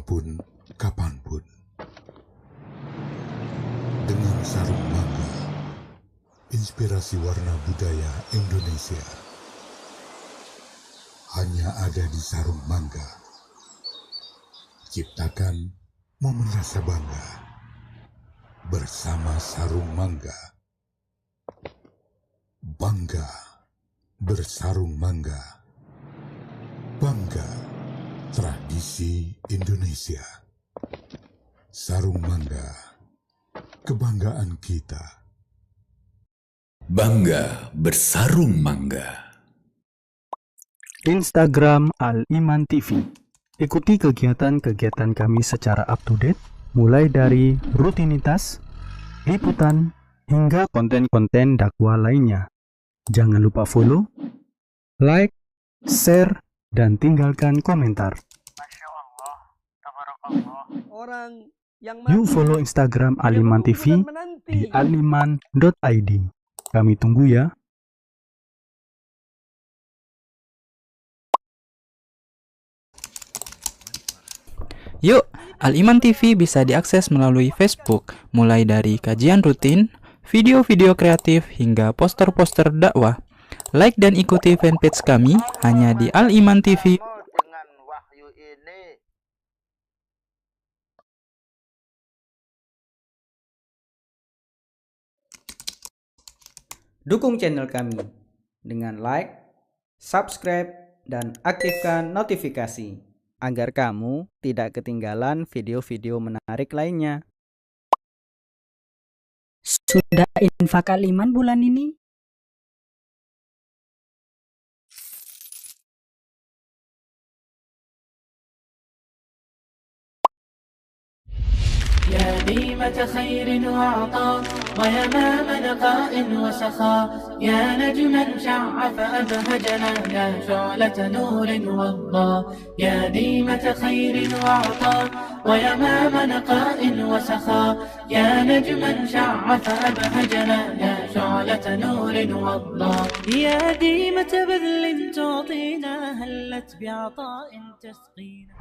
dimanapun, kapanpun. Dengan Sarung Mangga, inspirasi warna budaya Indonesia. Hanya ada di Sarung Mangga. Ciptakan momen rasa bangga bersama Sarung Mangga. Bangga bersarung mangga. Bangga tradisi Indonesia. Sarung Mangga, kebanggaan kita. Bangga bersarung mangga. Instagram Al-Iman TV. Ikuti kegiatan-kegiatan kami secara up-to-date, mulai dari rutinitas, liputan, hingga konten-konten dakwah lainnya. Jangan lupa follow, like, share, dan tinggalkan komentar. Masya Allah, tabarakallah. Orang yang Yuk follow Instagram Al-Iman TV di aliman.id. Kami tunggu ya. Yuk, Al-Iman TV bisa diakses melalui Facebook, mulai dari kajian rutin, video-video kreatif, hingga poster-poster dakwah. Like dan ikuti fanpage kami hanya di Al-Iman TV. dengan wahyu ini. Dukung channel kami dengan like, subscribe, dan aktifkan notifikasi agar kamu tidak ketinggalan video-video menarik lainnya. Sudah infak Al-Iman bulan ini? يا ديمة خير وعطاء ويمام نقاء وسخاء يا نجما شع فأبهجنا يا شعلة نور وضاء يا ديمة خير وعطاء ويمام نقاء وسخاء يا نجما شع فأبهجنا يا شعلة نور وضاء يا ديمة بذل تعطينا هلت بعطاء تسقينا.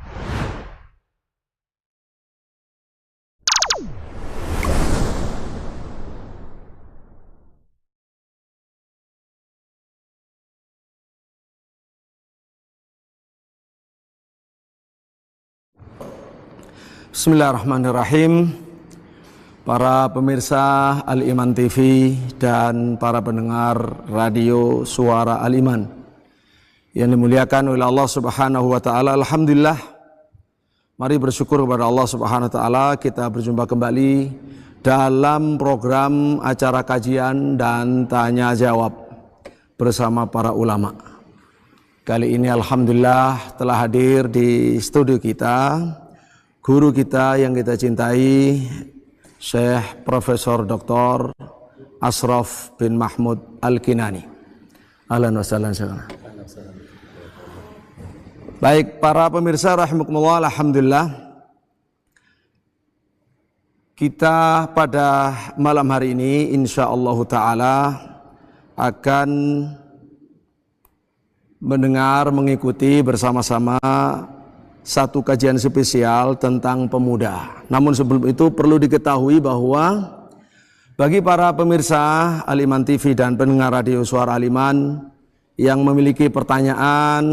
Bismillahirrahmanirrahim. Para pemirsa Al-Iman TV dan para pendengar radio Suara Al-Iman yang dimuliakan oleh Allah Subhanahu wa taala. Alhamdulillah. Mari bersyukur kepada Allah Subhanahu wa taala, kita berjumpa kembali dalam program acara kajian dan tanya jawab bersama para ulama. Kali ini alhamdulillah telah hadir di studio kita guru kita yang kita cintai, Syekh Profesor Dr. Ashraf bin Mahmud Al-Kinani. Ahlan wa sahlan. Baik, para pemirsa rahimakumullah, alhamdulillah kita pada malam hari ini insyaallah taala akan mendengar, mengikuti bersama-sama satu kajian spesial tentang pemuda. Namun sebelum itu perlu diketahui bahwa bagi para pemirsa Al-Iman TV dan pendengar radio Suara Al-Iman yang memiliki pertanyaan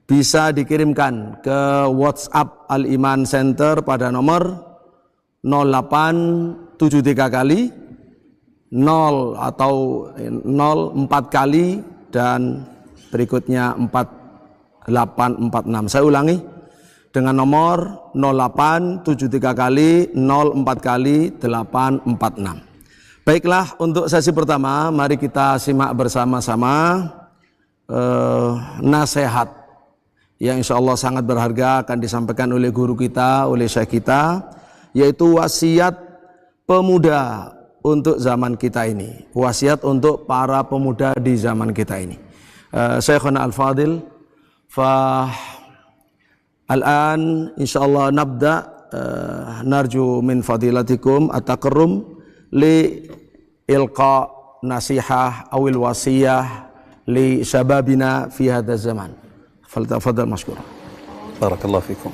bisa dikirimkan ke WhatsApp Al-Iman Center pada nomor 0873 kali 0 atau 04 kali dan berikutnya 4846. Saya ulangi dengan nomor 0873 kali 04 kali 846. Baiklah, untuk sesi pertama mari kita simak bersama-sama nasihat yang insya Allah sangat berharga akan disampaikan oleh guru kita, oleh syekh kita, yaitu wasiat pemuda untuk zaman kita ini, wasiat untuk para pemuda di zaman kita ini. Syekhuna Al-Fadil, الآن إن شاء الله نبدأ نرجو من فضيلتكم التكرم لإلقاء نصيحة أو الوصية لشبابنا في هذا الزمان. فلتفضل مشكورا. بارك الله فيكم.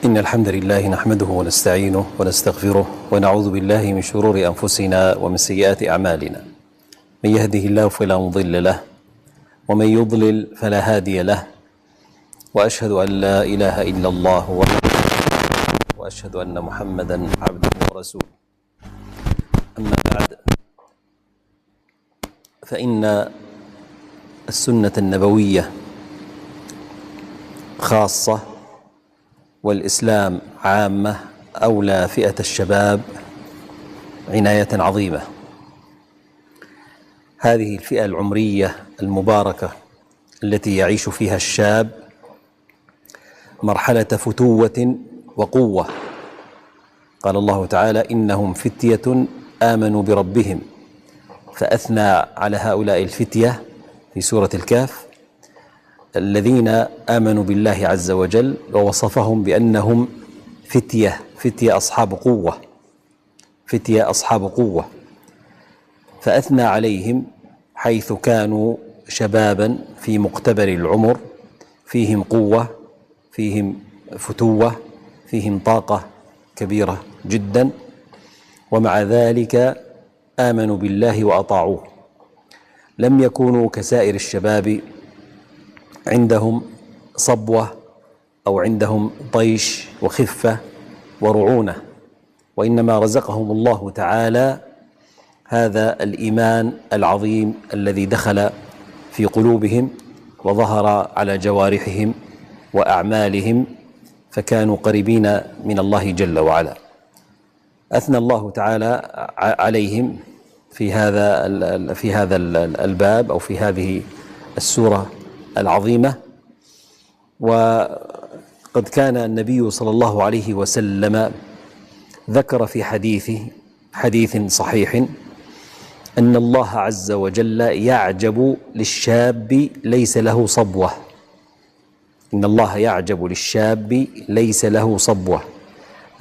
إن الحمد لله نحمده ونستعينه ونستغفره ونعوذ بالله من شرور أنفسنا ومن سيئات أعمالنا. من يهده الله فلا مضل له ومن يضلل فلا هادي له، وأشهد أن لا إله إلا الله وأشهد أن محمدا عبده ورسوله. أما بعد، فإن السنة النبوية خاصة والإسلام عامة أولى فئة الشباب عناية عظيمة. هذه الفئة العمرية المباركة التي يعيش فيها الشاب مرحلة فتوة وقوة. قال الله تعالى: إنهم فتية آمنوا بربهم، فأثنى على هؤلاء الفتية في سورة الكهف الذين آمنوا بالله عز وجل، ووصفهم بأنهم فتية أصحاب قوة، فتية أصحاب قوة، فأثنى عليهم حيث كانوا شبابا في مقتبل العمر، فيهم قوة، فيهم فتوة، فيهم طاقة كبيرة جدا، ومع ذلك آمنوا بالله وأطاعوه. لم يكونوا كسائر الشباب عندهم صبوة أو عندهم طيش وخفة ورعونة، وإنما رزقهم الله تعالى هذا الإيمان العظيم الذي دخل في قلوبهم وظهر على جوارحهم وأعمالهم، فكانوا قريبين من الله جل وعلا. أثنى الله تعالى عليهم في هذا الباب أو في هذه السورة العظيمة. وقد كان النبي صلى الله عليه وسلم ذكر في حديث صحيح أن الله عز وجل يعجب للشاب ليس له صبوة. إن الله يعجب للشاب ليس له صبوة،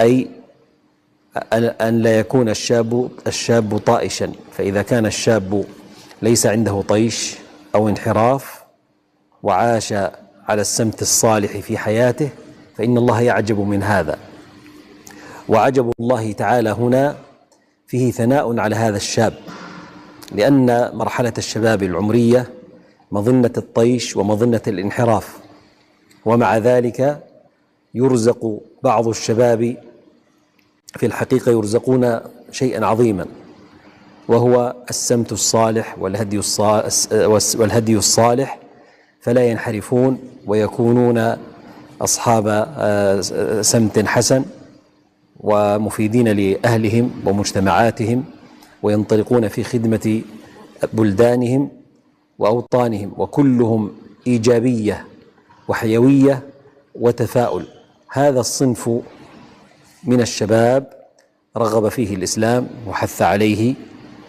أي أن لا يكون الشاب طائشا. فإذا كان الشاب ليس عنده طيش أو انحراف وعاش على السمت الصالح في حياته، فإن الله يعجب من هذا. وعجب الله تعالى هنا فيه ثناء على هذا الشاب، لأن مرحلة الشباب العمرية مظنة الطيش ومظنة الانحراف، ومع ذلك يرزق بعض الشباب في الحقيقة يرزقون شيئا عظيما، وهو السمت الصالح والهدي الصالح، فلا ينحرفون ويكونون أصحاب سمت حسن ومفيدين لأهلهم ومجتمعاتهم، وينطلقون في خدمة بلدانهم وأوطانهم، وكلهم إيجابية وحيوية وتفاؤل. هذا الصنف من الشباب رغب فيه الإسلام وحث عليه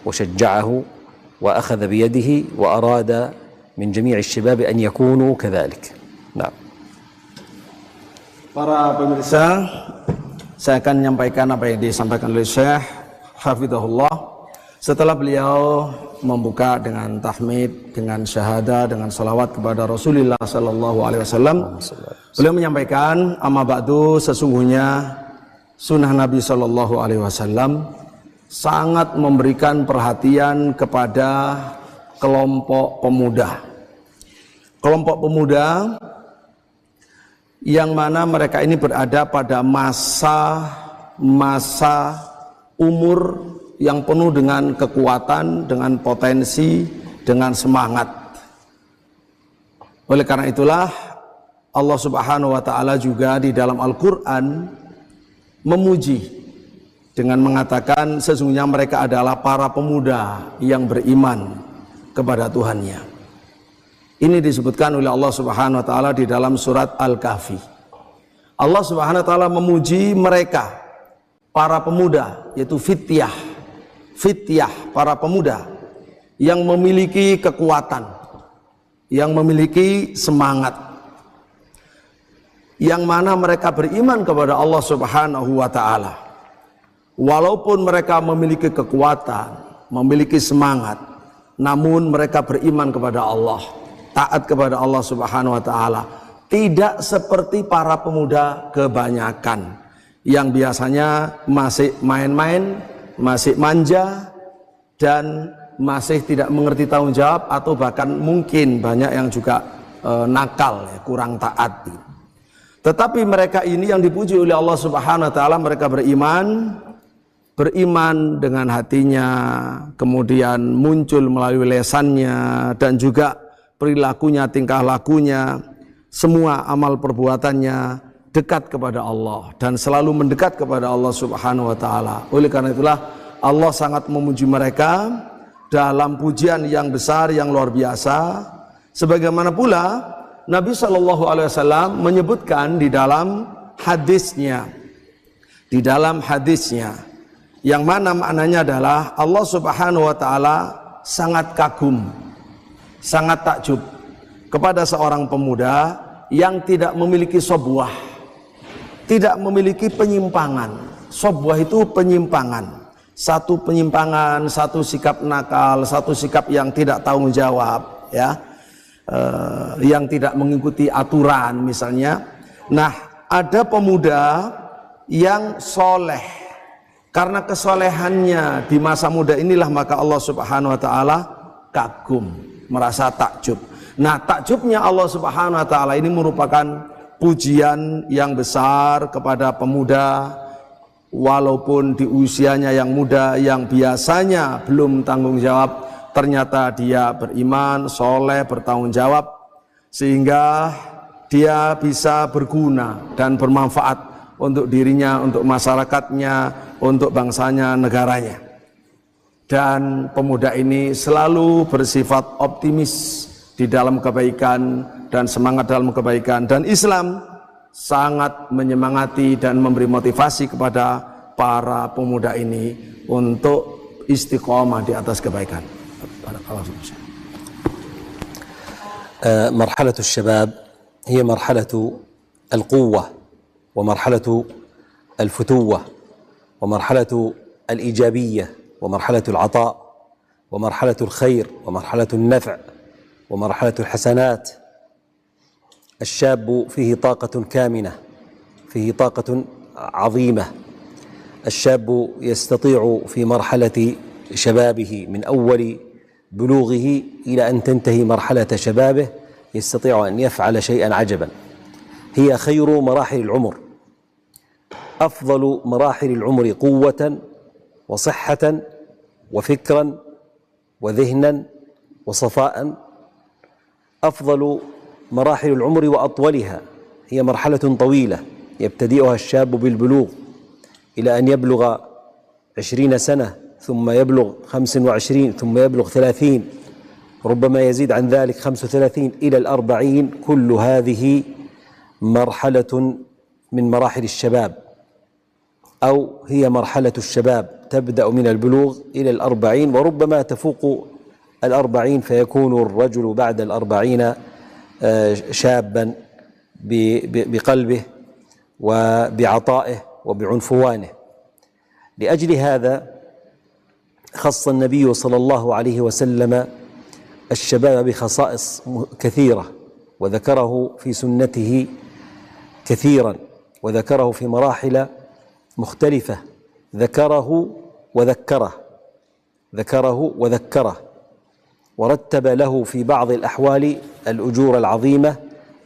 وشجعه وأخذ بيده، وأراد من جميع الشباب أن يكونوا كذلك. نعم. Para pemirsa, saya akan menyampaikan apa yang disampaikan oleh Syekh Hafidhahullah. Setelah beliau membuka dengan tahmid, dengan syahada, dengan salawat kepada Rasulullah sallallahu alaihi wasallam, beliau menyampaikan, amma ba'du, sesungguhnya sunnah Nabi sallallahu alaihi wasallam sangat memberikan perhatian kepada kelompok pemuda. Kelompok pemuda yang mana mereka ini berada pada masa umur yang penuh dengan kekuatan, dengan potensi, dengan semangat. Oleh karena itulah Allah Subhanahu wa taala juga di dalam Al-Qur'an memuji dengan mengatakan sesungguhnya mereka adalah para pemuda yang beriman kepada Tuhannya. Ini disebutkan oleh Allah Subhanahu wa taala di dalam surat Al-Kahfi. Allah Subhanahu wa taala memuji mereka, para pemuda, yaitu fityah, para pemuda yang memiliki kekuatan, yang memiliki semangat, yang mana mereka beriman kepada Allah Subhanahu wa taala. Walaupun mereka memiliki kekuatan, memiliki semangat, namun mereka beriman kepada Allah, taat kepada Allah Subhanahu wa taala, tidak seperti para pemuda kebanyakan yang biasanya masih main-main, masih manja, dan masih tidak mengerti tanggung jawab, atau bahkan mungkin banyak yang juga nakal, ya, kurang taat. Tetapi mereka ini yang dipuji oleh Allah Subhanahu wa taala, mereka beriman dengan hatinya, kemudian muncul melalui lesannya, dan juga perilakunya, tingkah lakunya, semua amal perbuatannya dekat kepada Allah dan selalu mendekat kepada Allah Subhanahu wa taala. Oleh karena itulah Allah sangat memuji mereka dalam pujian yang besar, yang luar biasa. Sebagaimana pula Nabi SAW menyebutkan di dalam hadisnya, yang mana maknanya adalah Allah Subhanahu wa taala sangat kagum, sangat takjub kepada seorang pemuda yang tidak memiliki sobwah, tidak memiliki penyimpangan. Sobwah itu penyimpangan, satu penyimpangan, satu sikap nakal, satu sikap yang tidak tanggung jawab, ya, yang tidak mengikuti aturan misalnya. Nah, ada pemuda yang soleh, karena kesolehannya di masa muda inilah maka Allah Subhanahu wa taala kagum, merasa takjub. Nah, takjubnya Allah Subhanahu wa taala ini merupakan pujian yang besar kepada pemuda, walaupun di usianya yang muda, yang biasanya belum tanggung jawab, ternyata dia beriman, soleh, bertanggung jawab, sehingga dia bisa berguna dan bermanfaat untuk dirinya, untuk masyarakatnya, untuk bangsanya, negaranya. Dan pemuda ini selalu bersifat optimis di dalam kebaikan dan semangat dalam kebaikan, dan Islam sangat menyemangati dan memberi motivasi kepada para pemuda ini untuk istiqomah di atas kebaikan. مرحلة الشباب هي مرحلة القوة ومرحلة الفتوة ومرحلة الإيجابية ومرحلة العطاء ومرحلة الخير ومرحلة النفع ومرحلة الحسنات. الشاب فيه طاقة كامنة، فيه طاقة عظيمة. الشاب يستطيع في مرحلة شبابه من أول بلوغه إلى أن تنتهي مرحلة شبابه يستطيع أن يفعل شيئا عجبا. هي خير مراحل العمر، أفضل مراحل العمر قوة وصحة وفكرا وذهنا وصفاء. أفضل مراحل العمر وأطولها هي مرحلة طويلة يبتدئها الشاب بالبلوغ إلى أن يبلغ 20 سنة، ثم يبلغ 25، ثم يبلغ 30، ربما يزيد عن ذلك 35 إلى 40. كل هذه مرحلة من مراحل الشباب، أو هي مرحلة الشباب تبدأ من البلوغ إلى 40 وربما تفوق 40، فيكون الرجل بعد 40 شابا بقلبه وبعطائه وبعنفوانه. لأجل هذا خص النبي صلى الله عليه وسلم الشباب بخصائص كثيرة، وذكره في سنته كثيرا، وذكره في مراحل مختلفة، ذكره وذكره، ورتب له في بعض الأحوال الأجور العظيمة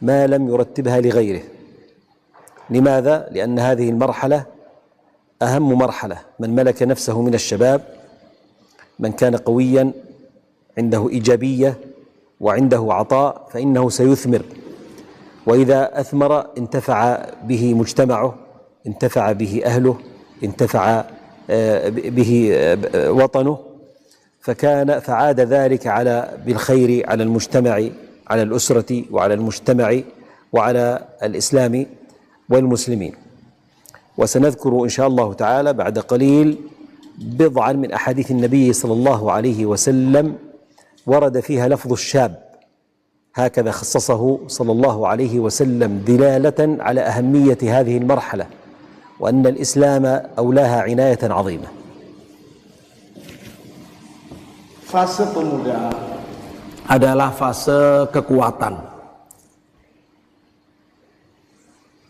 ما لم يرتبها لغيره. لماذا؟ لأن هذه المرحلة أهم مرحلة. من ملك نفسه من الشباب، من كان قويا عنده إيجابية وعنده عطاء، فإنه سيثمر، وإذا أثمر انتفع به مجتمعه، انتفع به أهله، انتفع به وطنه، فعاد ذلك بالخير على المجتمع، على الأسرة وعلى المجتمع وعلى الإسلام والمسلمين. وسنذكر إن شاء الله تعالى بعد قليل بضعا من أحاديث النبي صلى الله عليه وسلم ورد فيها لفظ الشاب، هكذا خصصه صلى الله عليه وسلم دلالة على أهمية هذه المرحلة، وأن الإسلام أولاها عناية عظيمة. Fase pemuda adalah fase kekuatan.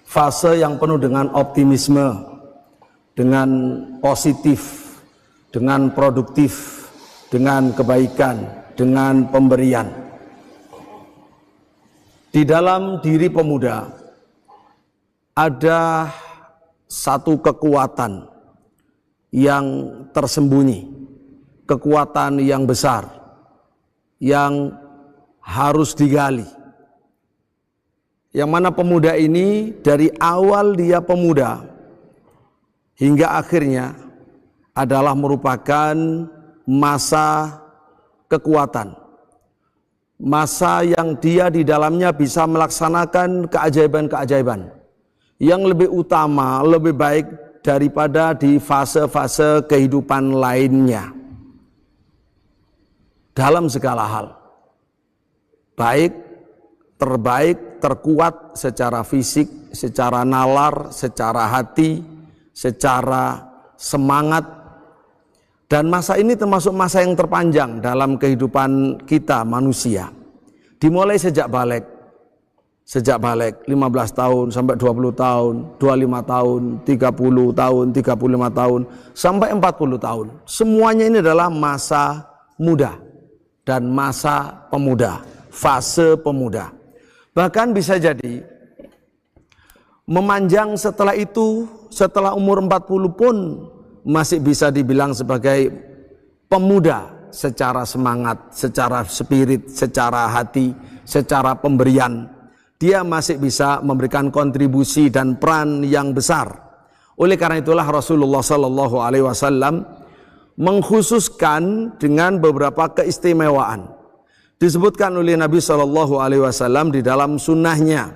fase yang penuh dengan optimisme, dengan positif, dengan produktif, dengan kebaikan, dengan pemberian. Di dalam diri pemuda ada satu kekuatan yang tersembunyi, kekuatan yang besar, yang harus digali. Yang mana pemuda ini dari awal dia pemuda hingga akhirnya adalah merupakan masa kekuatan. Masa yang dia di dalamnya bisa melaksanakan keajaiban-keajaiban yang lebih utama, lebih baik daripada di fase-fase kehidupan lainnya. Dalam segala hal. Baik, terbaik, terkuat secara fisik, secara nalar, secara hati, secara semangat. Dan masa ini termasuk masa yang terpanjang dalam kehidupan kita manusia. Dimulai sejak balik. Sejak balik 15 tahun sampai 20 tahun, 25 tahun, 30 tahun, 35 tahun, sampai 40 tahun. Semuanya ini adalah masa muda dan masa pemuda, fase pemuda. Bahkan bisa jadi memanjang setelah itu, setelah umur 40 pun masih bisa dibilang sebagai pemuda secara semangat, secara spirit, secara hati, secara pemberian. Dia masih bisa memberikan kontribusi dan peran yang besar. Oleh karena itulah Rasulullah Sallallahu Alaihi Wasallam mengkhususkan dengan beberapa keistimewaan. Disebutkan oleh Nabi Sallallahu Alaihi Wasallam di dalam sunnahnya.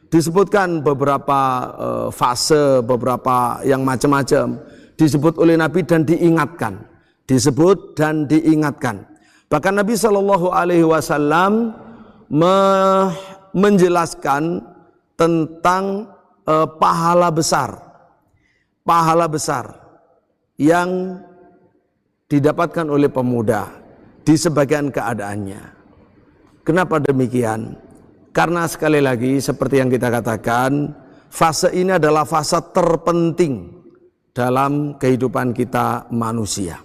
Disebutkan beberapa fase, beberapa yang macam-macam. Disebut oleh Nabi dan diingatkan. Disebut dan diingatkan. Bahkan Nabi Sallallahu Alaihi Wasallam menjelaskan tentang pahala besar yang didapatkan oleh pemuda di sebagian keadaannya. Kenapa demikian? Karena sekali lagi seperti yang kita katakan, fase ini adalah fase terpenting dalam kehidupan kita manusia.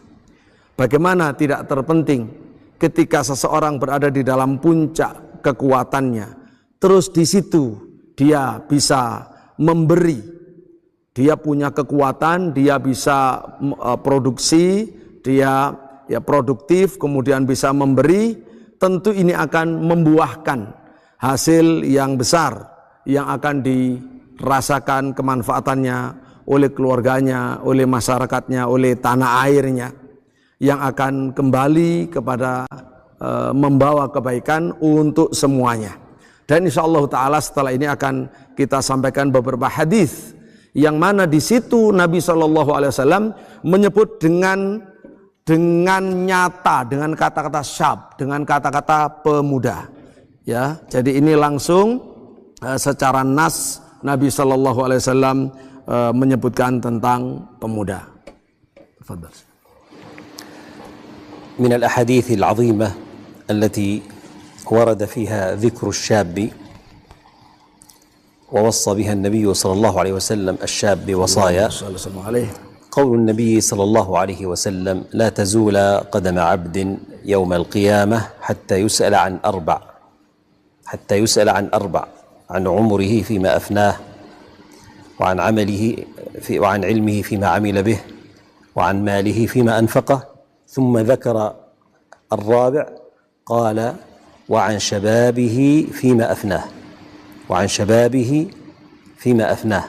Bagaimana tidak terpenting ketika seseorang berada di dalam puncak kekuatannya, terus di situ dia bisa memberi, dia punya kekuatan, dia bisa produksi, dia produktif, kemudian bisa memberi, tentu ini akan membuahkan hasil yang besar yang akan dirasakan kemanfaatannya oleh keluarganya, oleh masyarakatnya, oleh tanah airnya, yang akan kembali kepada membawa kebaikan untuk semuanya. Dan insyaallah ta'ala setelah ini akan kita sampaikan beberapa hadis yang mana di situ Nabi SAW menyebut dengan nyata, dengan kata-kata syab, dengan kata-kata pemuda. Ya, jadi ini langsung secara nas Nabi SAW menyebutkan tentang pemuda. Tafadhal. من الأحاديث العظيمة التي ورد فيها ذكر الشاب ووصى بها النبي صلى الله عليه وسلم الشاب بوصايا قول النبي صلى الله عليه وسلم لا تزول قدم عبد يوم القيامة حتى يسأل عن أربع عن عمره فيما أفناه وعن وعن علمه فيما عمل به وعن ماله فيما أنفقه ثم ذكر الرابع قال وعن شبابه فيما أفناه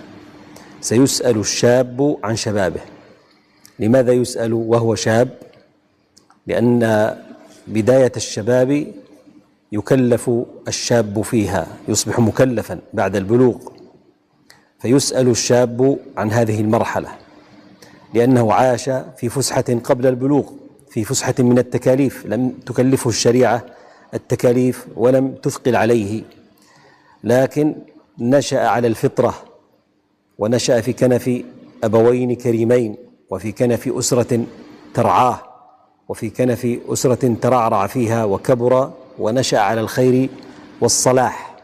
سيسأل الشاب عن شبابه. لماذا يسأل وهو شاب؟ لأن بداية الشباب يكلف الشاب فيها، يصبح مكلفا بعد البلوغ، فيسأل الشاب عن هذه المرحلة لأنه عاش في فسحة قبل البلوغ، في فسحة من التكاليف لم تكلفه الشريعة التكاليف ولم تثقل عليه، لكن نشأ على الفطرة ونشأ في كنف أبوين كريمين وفي كنف أسرة ترعاه وفي كنف أسرة ترعرع فيها وكبر ونشأ على الخير والصلاح،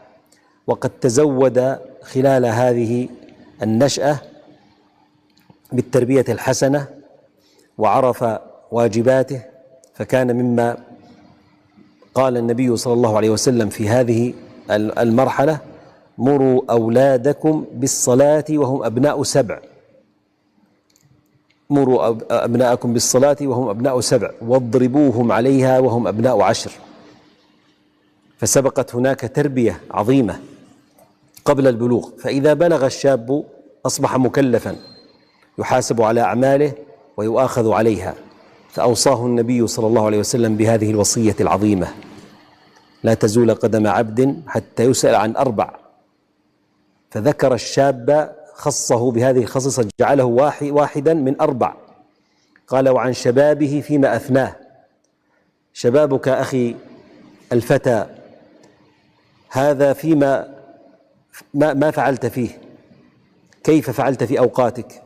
وقد تزود خلال هذه النشأة بالتربية الحسنة وعرف واجباته، فكان مما قال النبي صلى الله عليه وسلم في هذه المرحلة: مروا أولادكم بالصلاة وهم أبناء 7. مروا أبناءكم بالصلاة وهم أبناء 7 واضربوهم عليها وهم أبناء 10. فسبقت هناك تربية عظيمة قبل البلوغ، فإذا بلغ الشاب أصبح مكلفا يحاسب على أعماله ويؤاخذ عليها، فأوصاه النبي صلى الله عليه وسلم بهذه الوصية العظيمة: لا تزول قدم عبد حتى يسأل عن 4. فذكر الشاب، خصه بهذه الخصيصة، جعله واحدا من 4. قال: وعن شبابه فيما أفناه. شبابك أخي الفتى هذا فيما ما فعلت فيه، كيف فعلت في أوقاتك،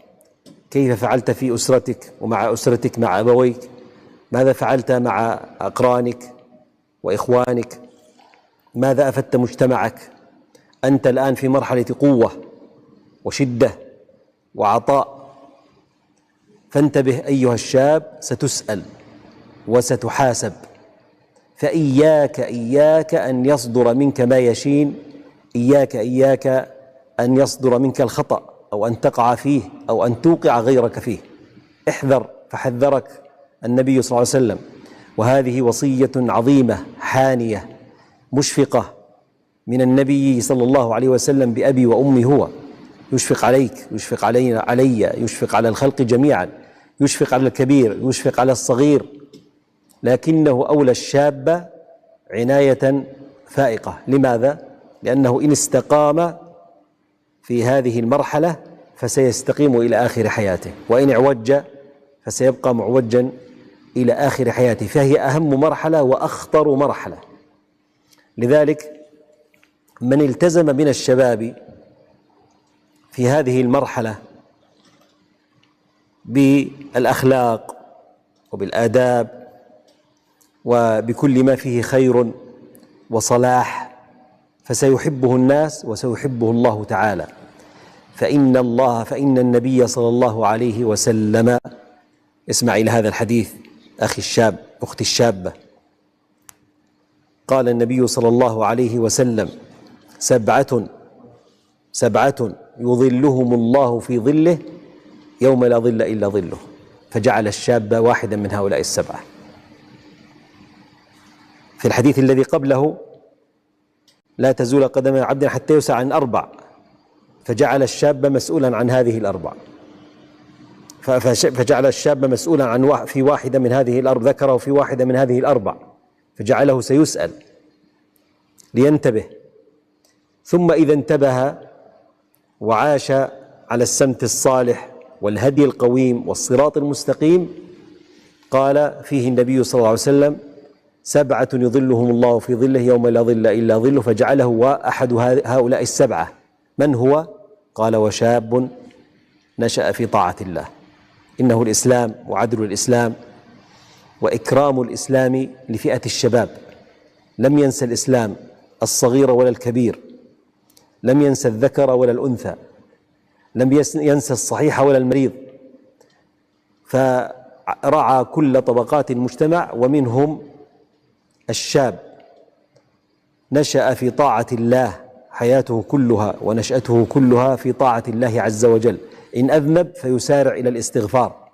كيف فعلت في أسرتك ومع أسرتك مع أبويك، ماذا فعلت مع أقرانك وإخوانك، ماذا أفدت مجتمعك. أنت الآن في مرحلة قوة وشدة وعطاء، فانتبه أيها الشاب، ستسأل وستحاسب. فإياك أن يصدر منك ما يشين، إياك أن يصدر منك الخطأ أو أن تقع فيه أو أن توقع غيرك فيه. احذر، فحذرك النبي صلى الله عليه وسلم. وهذه وصية عظيمة حانية مشفقة من النبي صلى الله عليه وسلم بأبي وأمي. هو يشفق عليك، يشفق علي، يشفق على الخلق جميعا، يشفق على الكبير، يشفق على الصغير، لكنه أولى الشاب عناية فائقة. لماذا؟ لأنه إن استقام في هذه المرحلة فسيستقيم إلى آخر حياته، وإن اعوج فسيبقى معوجا إلى آخر حياته، فهي أهم مرحلة وأخطر مرحلة. لذلك من التزم من الشباب في هذه المرحلة بالأخلاق وبالآداب وبكل ما فيه خير وصلاح فسيحبه الناس وسيحبه الله تعالى. فإن النبي صلى الله عليه وسلم، اسمع إلى هذا الحديث أخي الشاب، أختي الشابة، قال النبي صلى الله عليه وسلم: سبعة يظلهم الله في ظله يوم لا ظل إلا ظله. فجعل الشاب واحدا من هؤلاء 7. في الحديث الذي قبله: لا تزول قدم عبد حتى يسأل عن 4، فجعل الشاب مسؤولا عن هذه 4. فجعل الشاب مسؤولا عن في واحدة من هذه الأربع، ذكره في واحدة من هذه 4، فجعله سيسأل لينتبه. ثم إذا انتبه وعاش على السمت الصالح والهدي القويم والصراط المستقيم، قال فيه النبي صلى الله عليه وسلم: 7 يظلهم الله في ظله يوم لا ظل إلا ظله. فجعله أحد هؤلاء 7. من هو؟ قال: وشاب نشأ في طاعة الله. إنه الإسلام وعدل الإسلام وإكرام الإسلام لفئة الشباب. لم ينسى الإسلام الصغير ولا الكبير، لم ينسى الذكر ولا الأنثى، لم ينسى الصحيح ولا المريض، فرعى كل طبقات المجتمع، ومنهم الشاب نشأ في طاعة الله، حياته كلها ونشأته كلها في طاعة الله عز وجل. إن أذنب فيسارع إلى الاستغفار،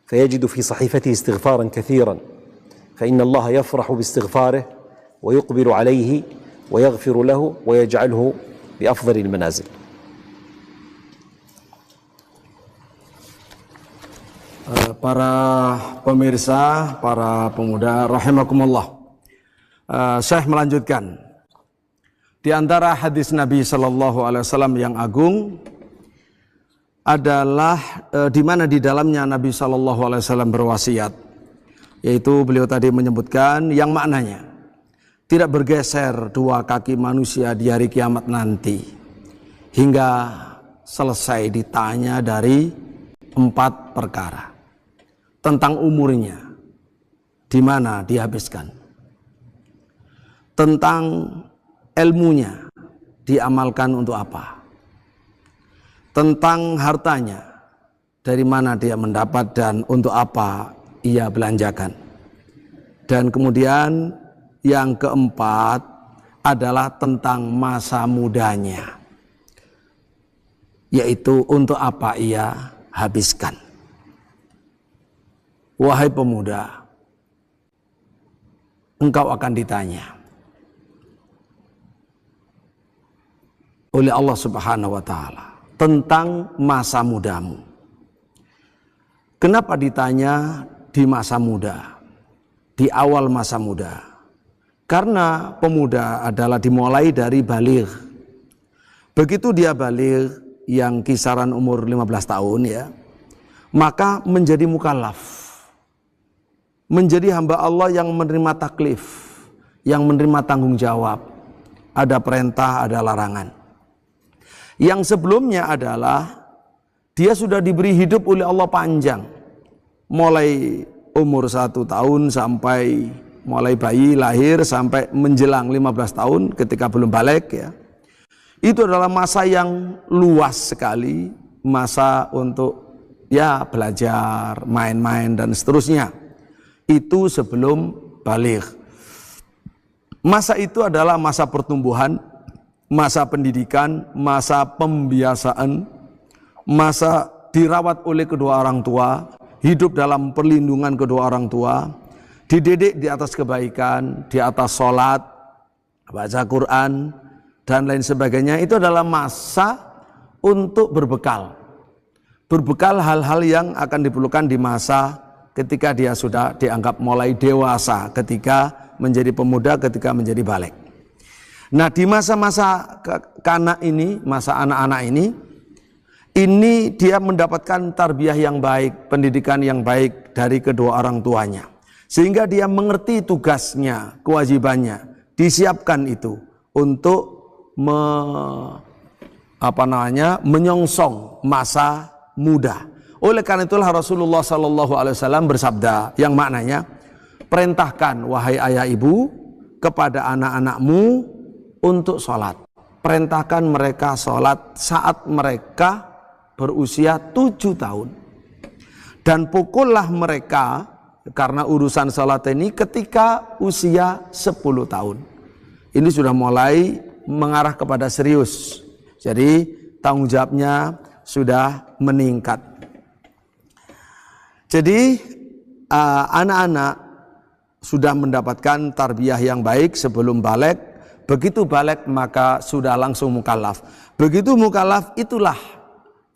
فيجد في صحيفته استغفارا كثيرا، فإن الله يفرح باستغفاره ويقبل عليه ويغفر له ويجعله بأفضل المنازل. Para pemirsa, para pemuda rahimakumullah, Syekh melanjutkan. Di antara hadis Nabi Shallallahu Alaihi Wasallam yang agung adalah di mana di dalamnya Nabi Shallallahu Alaihi Wasallam berwasiat, yaitu beliau tadi menyebutkan yang maknanya tidak bergeser 2 kaki manusia di hari kiamat nanti hingga selesai ditanya dari 4 perkara. Tentang umurnya, di mana dihabiskan, tentang ilmunya, diamalkan untuk apa? Tentang hartanya, dari mana dia mendapat dan untuk apa ia belanjakan. Dan kemudian yang keempat adalah tentang masa mudanya, yaitu untuk apa ia habiskan. Wahai pemuda, engkau akan ditanya oleh Allah Subhanahu wa Ta'ala tentang masa mudamu. Kenapa ditanya di masa muda, di awal masa muda? Karena pemuda adalah dimulai dari baligh. Begitu dia baligh, yang kisaran umur 15 tahun ya, maka menjadi mukallaf, menjadi hamba Allah yang menerima taklif, yang menerima tanggung jawab. Ada perintah, ada larangan. Yang sebelumnya adalah dia sudah diberi hidup oleh Allah panjang, mulai umur 1 tahun sampai mulai bayi lahir sampai menjelang 15 tahun ketika belum balik ya. Itu adalah masa yang luas sekali, masa untuk ya belajar, main-main dan seterusnya. Itu sebelum baligh. Masa itu adalah masa pertumbuhan, masa pendidikan, masa pembiasaan, masa dirawat oleh kedua orang tua, hidup dalam perlindungan kedua orang tua, dididik di atas kebaikan, di atas sholat, baca Quran, dan lain sebagainya. Itu adalah masa untuk berbekal. Berbekal hal-hal yang akan diperlukan di masa ketika dia sudah dianggap mulai dewasa, ketika menjadi pemuda, ketika menjadi balik. Nah, di masa-masa kanak ini, masa anak-anak ini dia mendapatkan tarbiyah yang baik, pendidikan yang baik dari kedua orang tuanya. Sehingga dia mengerti tugasnya, kewajibannya, disiapkan itu untuk menyongsong masa muda. Oleh karena itulah Rasulullah SAW bersabda yang maknanya, perintahkan wahai ayah ibu kepada anak-anakmu untuk sholat. Perintahkan mereka sholat saat mereka berusia 7 tahun. Dan pukullah mereka karena urusan sholat ini ketika usia 10 tahun. Ini sudah mulai mengarah kepada serius. Jadi tanggung jawabnya sudah meningkat. Jadi anak-anak sudah mendapatkan tarbiyah yang baik sebelum balik. Begitu balik maka sudah langsung mukallaf. Begitu mukallaf, itulah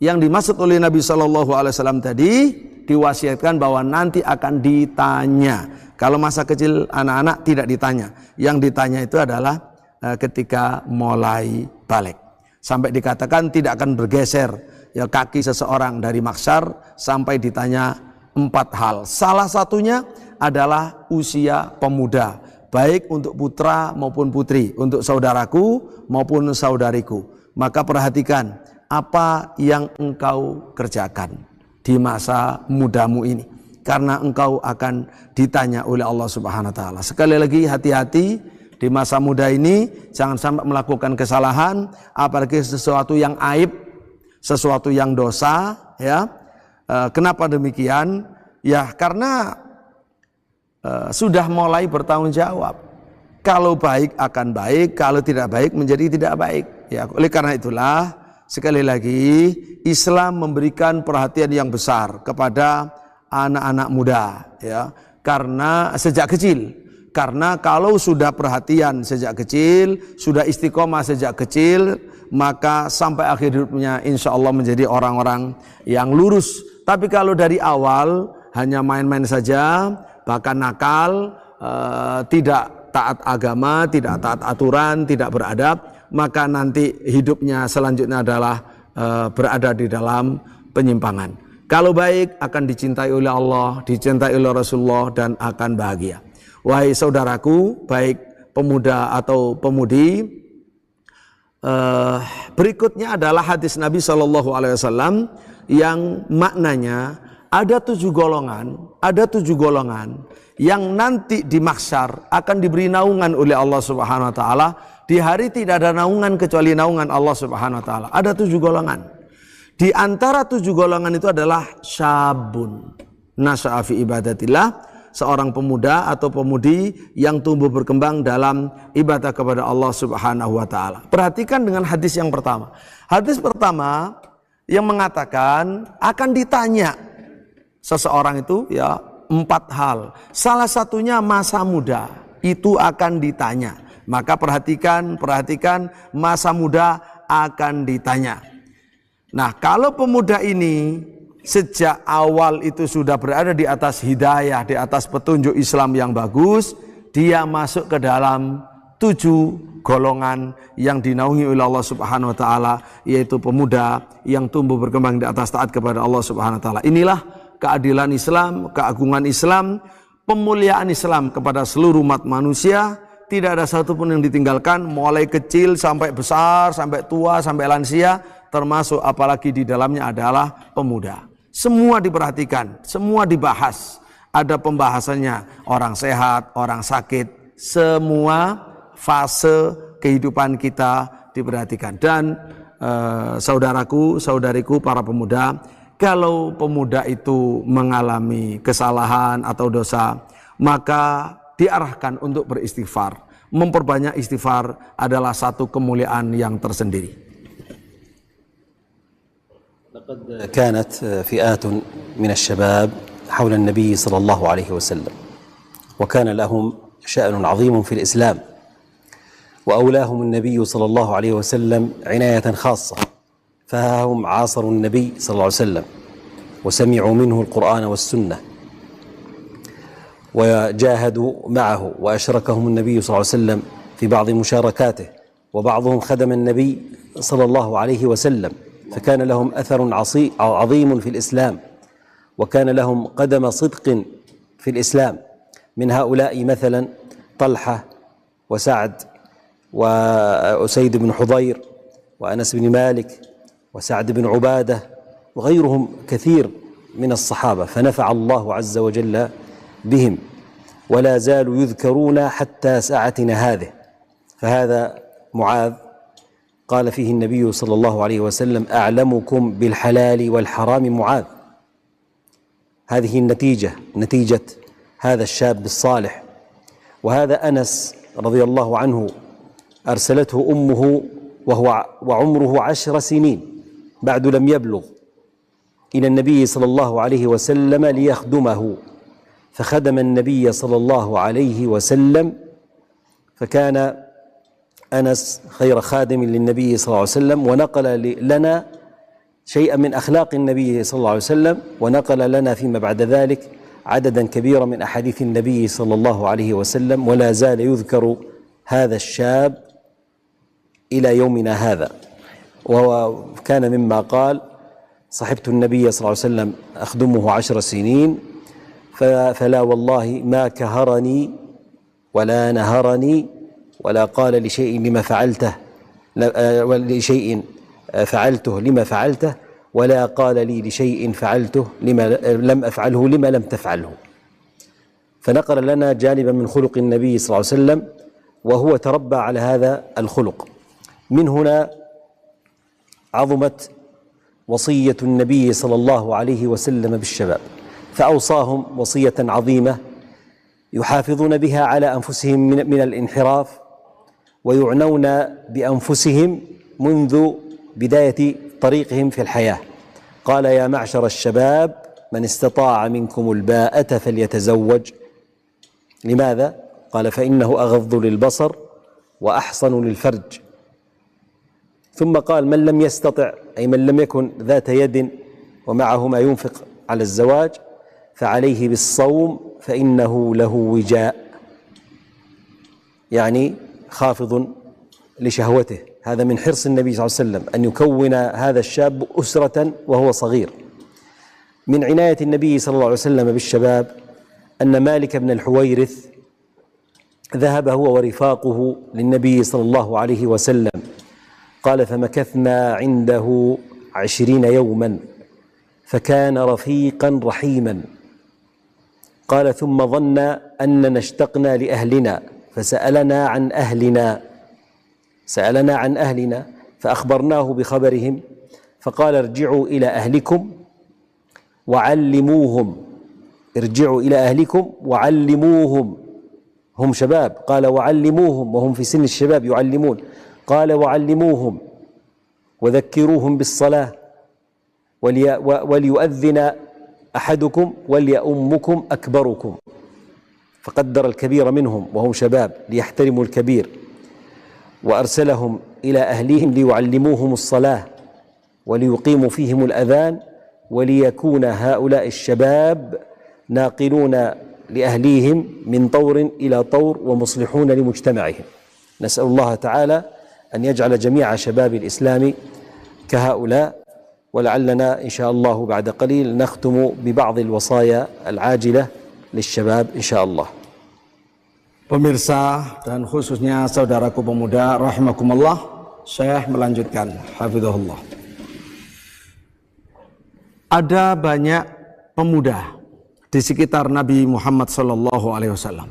yang dimaksud oleh Nabi SAW tadi, diwasiatkan bahwa nanti akan ditanya. Kalau masa kecil anak-anak tidak ditanya. Yang ditanya itu adalah ketika mulai balik. Sampai dikatakan tidak akan bergeser ya kaki seseorang dari mahsyar sampai ditanya 4 hal. Salah satunya adalah usia pemuda, baik untuk putra maupun putri, untuk saudaraku maupun saudariku. Maka perhatikan apa yang engkau kerjakan di masa mudamu ini, karena engkau akan ditanya oleh Allah Subhanahu wa Ta'ala. Sekali lagi, hati-hati di masa muda ini, jangan sampai melakukan kesalahan, apalagi sesuatu yang aib, sesuatu yang dosa ya. Kenapa demikian? Ya karena sudah mulai bertanggung jawab. Kalau baik akan baik, kalau tidak baik menjadi tidak baik. Ya, oleh karena itulah sekali lagi Islam memberikan perhatian yang besar kepada anak-anak muda, ya, karena sejak kecil. Karena kalau sudah perhatian sejak kecil, sudah istiqomah sejak kecil, maka sampai akhir hidupnya insya Allah menjadi orang-orang yang lurus. Tapi kalau dari awal hanya main-main saja, bahkan nakal, tidak taat agama, tidak taat aturan, tidak beradab, maka nanti hidupnya selanjutnya adalah berada di dalam penyimpangan. Kalau baik akan dicintai oleh Allah, dicintai oleh Rasulullah, dan akan bahagia. Wahai saudaraku, baik pemuda atau pemudi, berikutnya adalah hadis Nabi SAW yang maknanya ada 7 golongan yang nanti di mahsyar akan diberi naungan oleh Allah Subhanahu wa Ta'ala Di hari tidak ada naungan kecuali naungan Allah Subhanahu wa taala. Ada 7 golongan. Di antara 7 golongan itu adalah syabun nasya'a fi ibadatillah, seorang pemuda atau pemudi yang tumbuh berkembang dalam ibadah kepada Allah Subhanahu wa taala. Perhatikan dengan hadis yang pertama. Hadis pertama yang mengatakan akan ditanya seseorang itu ya 4 hal. Salah satunya masa muda itu akan ditanya. Maka perhatikan masa muda akan ditanya. Nah, kalau pemuda ini sejak awal itu sudah berada di atas hidayah, di atas petunjuk Islam yang bagus, dia masuk ke dalam 7 golongan yang dinaungi oleh Allah Subhanahu wa taala, yaitu pemuda yang tumbuh berkembang di atas taat kepada Allah Subhanahu wa taala. Inilah keadilan Islam, keagungan Islam, pemuliaan Islam kepada seluruh umat manusia. Tidak ada satupun yang ditinggalkan, mulai kecil sampai besar, sampai tua, sampai lansia, termasuk apalagi di dalamnya adalah pemuda. Semua diperhatikan, semua dibahas. Ada pembahasannya, orang sehat, orang sakit, semua fase kehidupan kita diperhatikan. Dan saudaraku, saudariku, para pemuda, kalau pemuda itu mengalami kesalahan atau dosa, maka diarahkan untuk beristighfar. Memperbanyak istighfar adalah satu kemuliaan yang tersendiri. لقد كانت فئات من الشباب حول النبي صلى الله عليه وسلم، وكان لهم شأن عظيم في الإسلام، وأولاهم النبي صلى الله عليه وسلم عناية خاصة، فهم عاصروا النبي صلى الله عليه وسلم وسمعوا منه القرآن والسنة وجاهدوا معه، وأشركهم النبي صلى الله عليه وسلم في بعض مشاركاته، وبعضهم خدم النبي صلى الله عليه وسلم، فكان لهم أثر عظيم في الإسلام، وكان لهم قدم صدق في الإسلام. من هؤلاء مثلا طلحة وسعد وأسيد بن حضير وأنس بن مالك وسعد بن عبادة وغيرهم كثير من الصحابة، فنفع الله عز وجل بهم ولا زالوا يذكرون حتى ساعتنا هذه. فهذا معاذ قال فيه النبي صلى الله عليه وسلم: أعلمكم بالحلال والحرام معاذ. هذه نتيجة هذا الشاب الصالح. وهذا أنس رضي الله عنه أرسلته أمه وعمره 10 سنين بعد لم يبلغ إلى النبي صلى الله عليه وسلم ليخدمه، فخدم النبي صلى الله عليه وسلم، فكان أنس خير خادم للنبي صلى الله عليه وسلم، ونقل لنا شيئا من أخلاق النبي صلى الله عليه وسلم، ونقل لنا فيما بعد ذلك عددا كبيرا من أحاديث النبي صلى الله عليه وسلم، ولا زال يذكر هذا الشاب إلى يومنا هذا. وكان مما قال: صحبت النبي صلى الله عليه وسلم أخدمه 10 سنين، فلا والله ما كهرني ولا نهرني ولا قال لشيء لما فعلته لشيء فعلته لما فعلته، ولا قال لي لشيء فعلته لما لم أفعله لما لم تفعله. فنقل لنا جانبا من خلق النبي صلى الله عليه وسلم، وهو تربى على هذا الخلق. من هنا عظمت وصية النبي صلى الله عليه وسلم بالشباب، فأوصاهم وصية عظيمة يحافظون بها على أنفسهم من الانحراف، ويعنون بأنفسهم منذ بداية طريقهم في الحياة. قال: يا معشر الشباب من استطاع منكم الباءة فليتزوج. لماذا؟ قال: فإنه أغض للبصر وأحصن للفرج. ثم قال: من لم يستطع، أي من لم يكن ذات يد ومعه ما ينفق على الزواج، فعليه بالصوم فإنه له وجاء، يعني خافض لشهوته. هذا من حرص النبي صلى الله عليه وسلم أن يكون هذا الشاب أسرة وهو صغير. من عناية النبي صلى الله عليه وسلم بالشباب أن مالك بن الحويرث ذهب هو ورفاقه للنبي صلى الله عليه وسلم. قال: فمكثنا عنده 20 يوما، فكان رفيقا رحيما. قال: ثم ظن أننا اشتقنا لأهلنا فسألنا عن أهلنا، سألنا عن أهلنا فأخبرناه بخبرهم فقال ارجعوا إلى أهلكم وعلموهم، ارجعوا إلى أهلكم وعلموهم، هم شباب، قال وعلموهم وهم في سن الشباب يعلمون، قال وعلموهم وذكروهم بالصلاة وليؤذن أحدكم وليؤمكم أكبركم، فقدر الكبير منهم وهم شباب ليحترموا الكبير، وأرسلهم إلى أهليهم ليعلموهم الصلاة وليقيموا فيهم الأذان وليكون هؤلاء الشباب ناقلون لأهليهم من طور إلى طور ومصلحون لمجتمعهم. نسأل الله تعالى أن يجعل جميع شباب الإسلام كهؤلاء، ولعلنا إن شاء الله بعد قليل نختم ببعض الوصايا العاجلة للشباب إن شاء الله. Pemirsa dan khususnya saudaraku pemuda rahimakumullah, saya melanjutkan hafizahullah. Ada banyak pemuda di sekitar Nabi Muhammad SAW.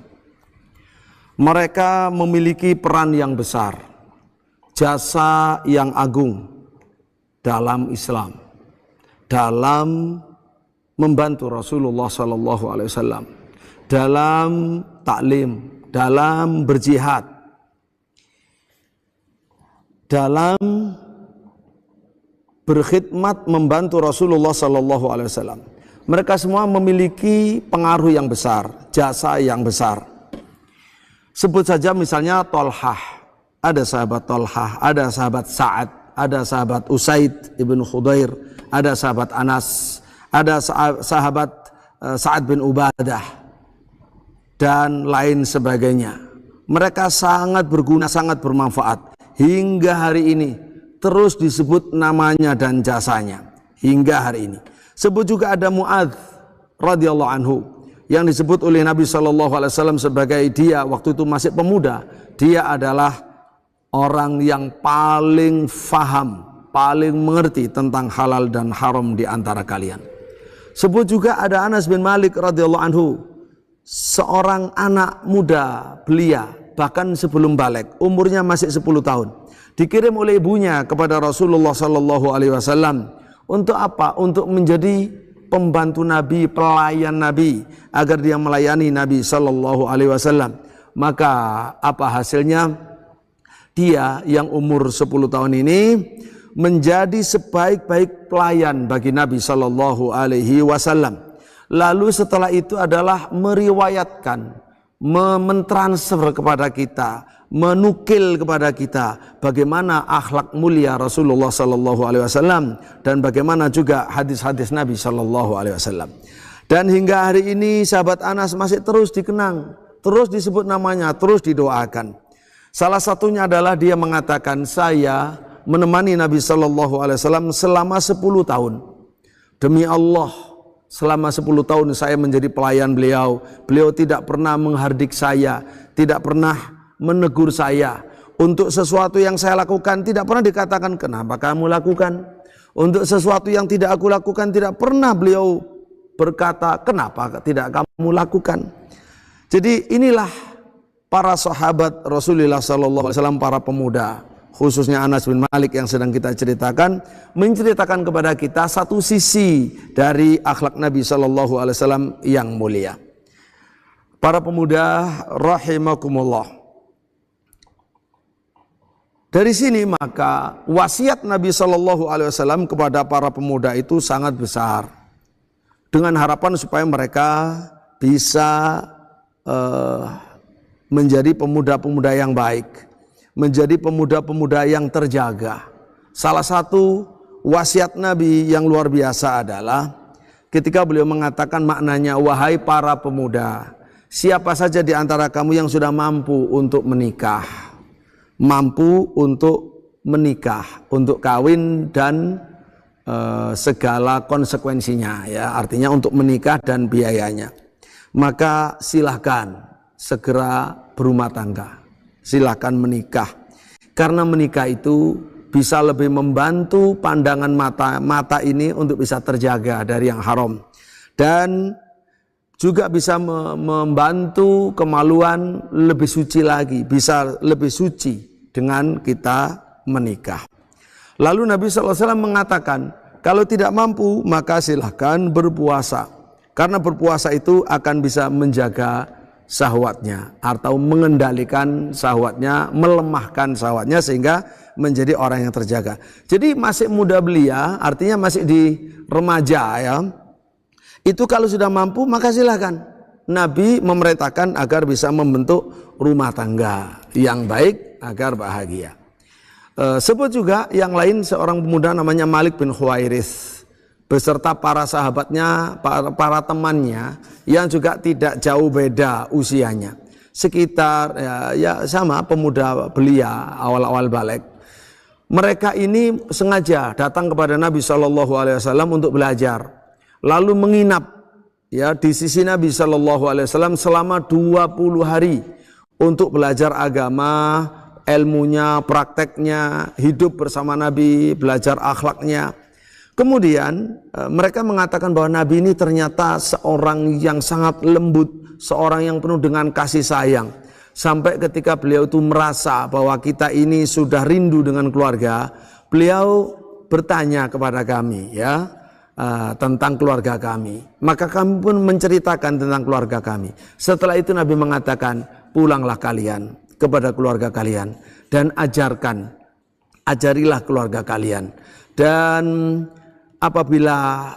Mereka memiliki peran yang besar, jasa yang agung dalam Islam, dalam membantu Rasulullah SAW, dalam taklim, dalam berjihad, dalam berkhidmat membantu Rasulullah SAW. Mereka semua memiliki pengaruh yang besar, jasa yang besar. Sebut saja misalnya Tolhah, ada sahabat Tolhah, ada sahabat Sa'ad, ada sahabat Usaid ibn Khudair, ada sahabat Anas, ada sahabat Sa'ad bin Ubadah, dan lain sebagainya. Mereka sangat berguna, sangat bermanfaat. Hingga hari ini terus disebut namanya dan jasanya. Hingga hari ini. Sebut juga ada Mu'adz radhiyallahu anhu, yang disebut oleh Nabi SAW sebagai dia waktu itu masih pemuda. Dia adalah orang yang paling faham, paling mengerti tentang halal dan haram di antara kalian. Sebut juga ada Anas bin Malik radhiyallahu anhu, seorang anak muda belia, bahkan sebelum balik, umurnya masih 10 tahun, dikirim oleh ibunya kepada Rasulullah SAW. Untuk apa? Untuk menjadi pembantu Nabi, pelayan Nabi, agar dia melayani Nabi SAW. Maka apa hasilnya? Dia yang umur 10 tahun ini menjadi sebaik-baik pelayan bagi Nabi SAW. Lalu setelah itu adalah meriwayatkan, mentransfer kepada kita, menukil kepada kita bagaimana akhlak mulia Rasulullah SAW dan bagaimana juga hadis-hadis Nabi SAW. Dan hingga hari ini sahabat Anas masih terus dikenang, terus disebut namanya, terus didoakan. Salah satunya adalah dia mengatakan, saya menemani Nabi SAW selama 10 tahun. Demi Allah, selama 10 tahun saya menjadi pelayan beliau. Beliau tidak pernah menghardik saya, tidak pernah menegur saya. Untuk sesuatu yang saya lakukan tidak pernah dikatakan, kenapa kamu lakukan? Untuk sesuatu yang tidak aku lakukan tidak pernah beliau berkata, kenapa tidak kamu lakukan? Jadi inilah para sahabat Rasulullah SAW, para pemuda, khususnya Anas bin Malik yang sedang kita ceritakan, menceritakan kepada kita satu sisi dari akhlak Nabi SAW yang mulia. Para pemuda rahimakumullah. Dari sini maka wasiat Nabi SAW kepada para pemuda itu sangat besar, dengan harapan supaya mereka bisa menjadi pemuda-pemuda yang baik, menjadi pemuda-pemuda yang terjaga. Salah satu wasiat Nabi yang luar biasa adalah ketika beliau mengatakan maknanya, wahai para pemuda, siapa saja di antara kamu yang sudah mampu untuk menikah, mampu untuk menikah, untuk kawin dan segala konsekuensinya, ya, artinya untuk menikah dan biayanya, maka silahkan segera berumah tangga, silahkan menikah, karena menikah itu bisa lebih membantu pandangan mata ini untuk bisa terjaga dari yang haram, dan juga bisa membantu kemaluan lebih suci lagi, bisa lebih suci dengan kita menikah. Lalu Nabi SAW mengatakan, kalau tidak mampu maka silahkan berpuasa. Karena berpuasa itu akan bisa menjaga syahwatnya atau mengendalikan syahwatnya, melemahkan syahwatnya sehingga menjadi orang yang terjaga. Jadi masih muda belia, artinya masih di remaja ya. Itu kalau sudah mampu maka silahkan. Nabi memerintahkan agar bisa membentuk rumah tangga yang baik agar bahagia. Sebut juga yang lain seorang pemuda namanya Malik bin Khuwairits beserta para sahabatnya, para temannya yang juga tidak jauh beda usianya. Sekitar ya sama pemuda belia awal-awal balik. Mereka ini sengaja datang kepada Nabi SAW untuk belajar. Lalu menginap ya di sisi Nabi SAW selama 20 hari untuk belajar agama, ilmunya, prakteknya, hidup bersama Nabi, belajar akhlaknya. Kemudian mereka mengatakan bahwa Nabi ini ternyata seorang yang sangat lembut, seorang yang penuh dengan kasih sayang. Sampai ketika beliau itu merasa bahwa kita ini sudah rindu dengan keluarga, beliau bertanya kepada kami ya tentang keluarga kami. Maka kami pun menceritakan tentang keluarga kami. Setelah itu Nabi mengatakan, pulanglah kalian kepada keluarga kalian dan ajarilah keluarga kalian. Dan apabila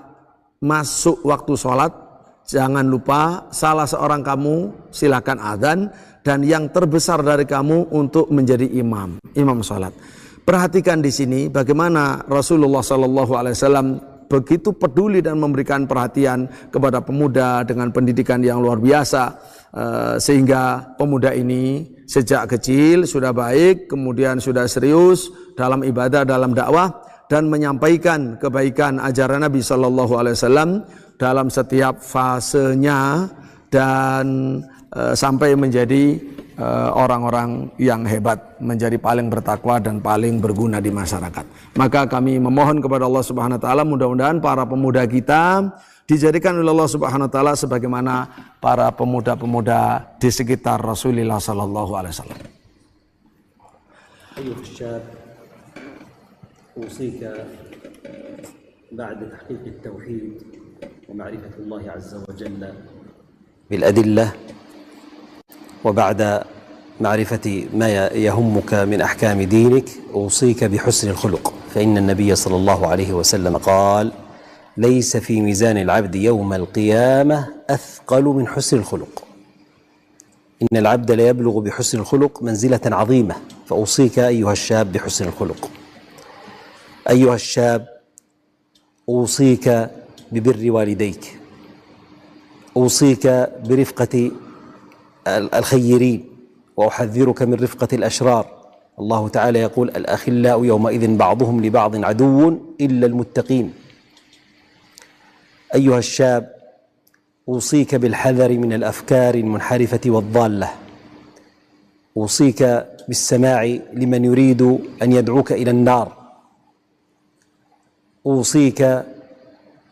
masuk waktu sholat, jangan lupa salah seorang kamu silakan adzan dan yang terbesar dari kamu untuk menjadi imam sholat. Perhatikan di sini bagaimana Rasulullah SAW begitu peduli dan memberikan perhatian kepada pemuda dengan pendidikan yang luar biasa, sehingga pemuda ini sejak kecil sudah baik, kemudian sudah serius dalam ibadah, dalam dakwah, dan menyampaikan kebaikan ajaran Nabi SAW dalam setiap fasenya, dan sampai menjadi orang-orang yang hebat, menjadi paling bertakwa dan paling berguna di masyarakat. Maka kami memohon kepada Allah Subhanahu wa taala, mudah-mudahan para pemuda kita dijadikan oleh Allah Subhanahu wa taala sebagaimana para pemuda-pemuda di sekitar Rasulullah sallallahu alaihi wasallam. أيها الشاب أوصيك بعد تحقيق التوحيد ومعرفة الله عز وجل بالأدلة وبعد معرفة ما يهمك من أحكام دينك أوصيك بحسن الخلق، فإن النبي صلى الله عليه وسلم قال: ليس في ميزان العبد يوم القيامة أثقل من حسن الخلق. إن العبد لا يبلغ بحسن الخلق منزلة عظيمة، فأوصيك أيها الشاب بحسن الخلق. أيها الشاب أوصيك ببر والديك، أوصيك برفقة الخيرين، وأحذرك من رفقة الأشرار. الله تعالى يقول: الأخلاء يومئذ بعضهم لبعض عدو إلا المتقين. أيها الشاب أوصيك بالحذر من الأفكار المنحرفة والضالة، أوصيك بالسماع لمن يريد أن يدعوك إلى النار، أوصيك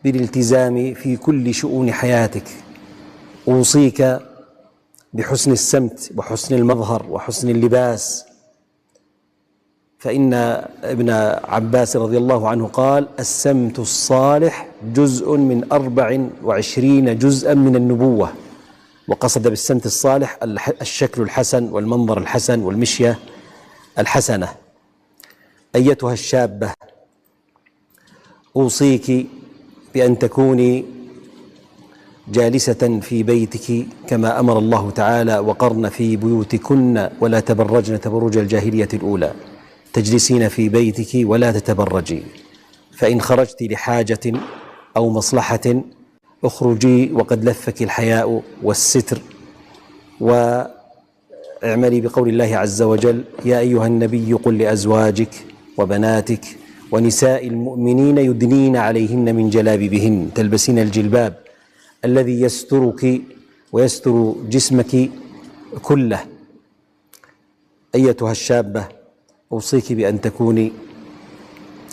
بالالتزام في كل شؤون حياتك، أوصيك بحسن السمت وحسن المظهر وحسن اللباس، فإن ابن عباس رضي الله عنه قال: السمت الصالح جزء من 24 جزءا من النبوة. وقصد بالسمت الصالح الشكل الحسن والمنظر الحسن والمشية الحسنة. أيتها الشابة أوصيك بأن تكوني جالسة في بيتك كما أمر الله تعالى: وقرن في بيوتكن ولا تبرجن تبرج الجاهلية الأولى. تجلسين في بيتك ولا تتبرجي، فإن خرجت لحاجة أو مصلحة اخرجي وقد لفك الحياء والستر. واعملي بقول الله عز وجل: يا أيها النبي قل لأزواجك وبناتك ونساء المؤمنين يدنين عليهن من جلابيبهن. تلبسين الجلباب الذي يسترك ويستر جسمك كله. أيتها الشابة أوصيك بأن تكوني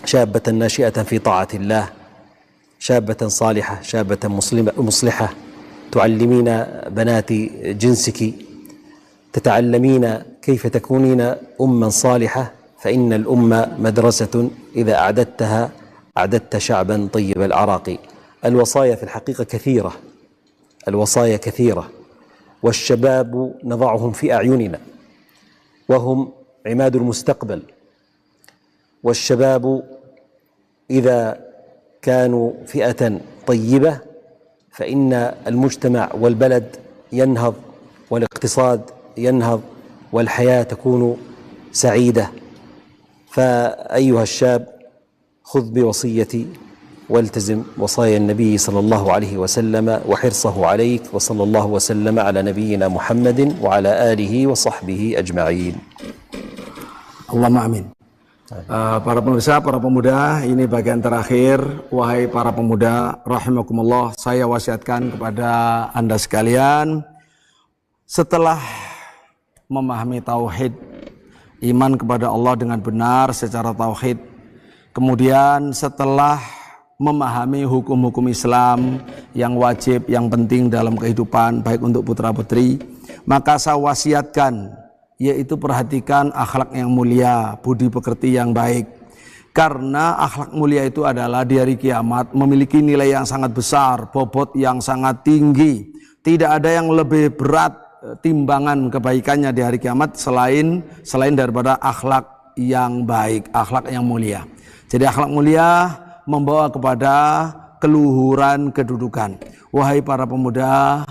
شابة ناشئة في طاعة الله، شابة صالحة، شابة مصلحة، تعلمين بنات جنسك، تتعلمين كيف تكونين أما صالحة فإن الأمة مدرسة إذا أعددتها أعددت شعبا طيب العراق. الوصايا في الحقيقة كثيرة، الوصايا كثيرة، والشباب نضعهم في أعيننا وهم عماد المستقبل، والشباب إذا كانوا فئة طيبة فإن المجتمع والبلد ينهض والاقتصاد ينهض والحياة تكون سعيدة. فأيها الشاب خذ بوصيتي والتزم وصايا النبي صلى الله عليه وسلم وحرصه عليك، وصلى الله وسلم على نبينا محمد وعلى آله وصحبه أجمعين. Allahumma amin. Para pemirsa, para pemuda, ini bagian terakhir. Wahai para pemuda, rahimakumullah, saya wasiatkan kepada Anda sekalian, setelah memahami tauhid, iman kepada Allah dengan benar secara tauhid, kemudian setelah memahami hukum-hukum Islam yang wajib, yang penting dalam kehidupan baik untuk putra-putri, maka saya wasiatkan, yaitu perhatikan akhlak yang mulia, budi pekerti yang baik. Karena akhlak mulia itu adalah di hari kiamat memiliki nilai yang sangat besar, bobot yang sangat tinggi. Tidak ada yang lebih berat timbangan kebaikannya di hari kiamat selain daripada akhlak yang baik, akhlak yang mulia. Jadi akhlak mulia membawa kepada keluhuran kedudukan. Wahai para pemuda,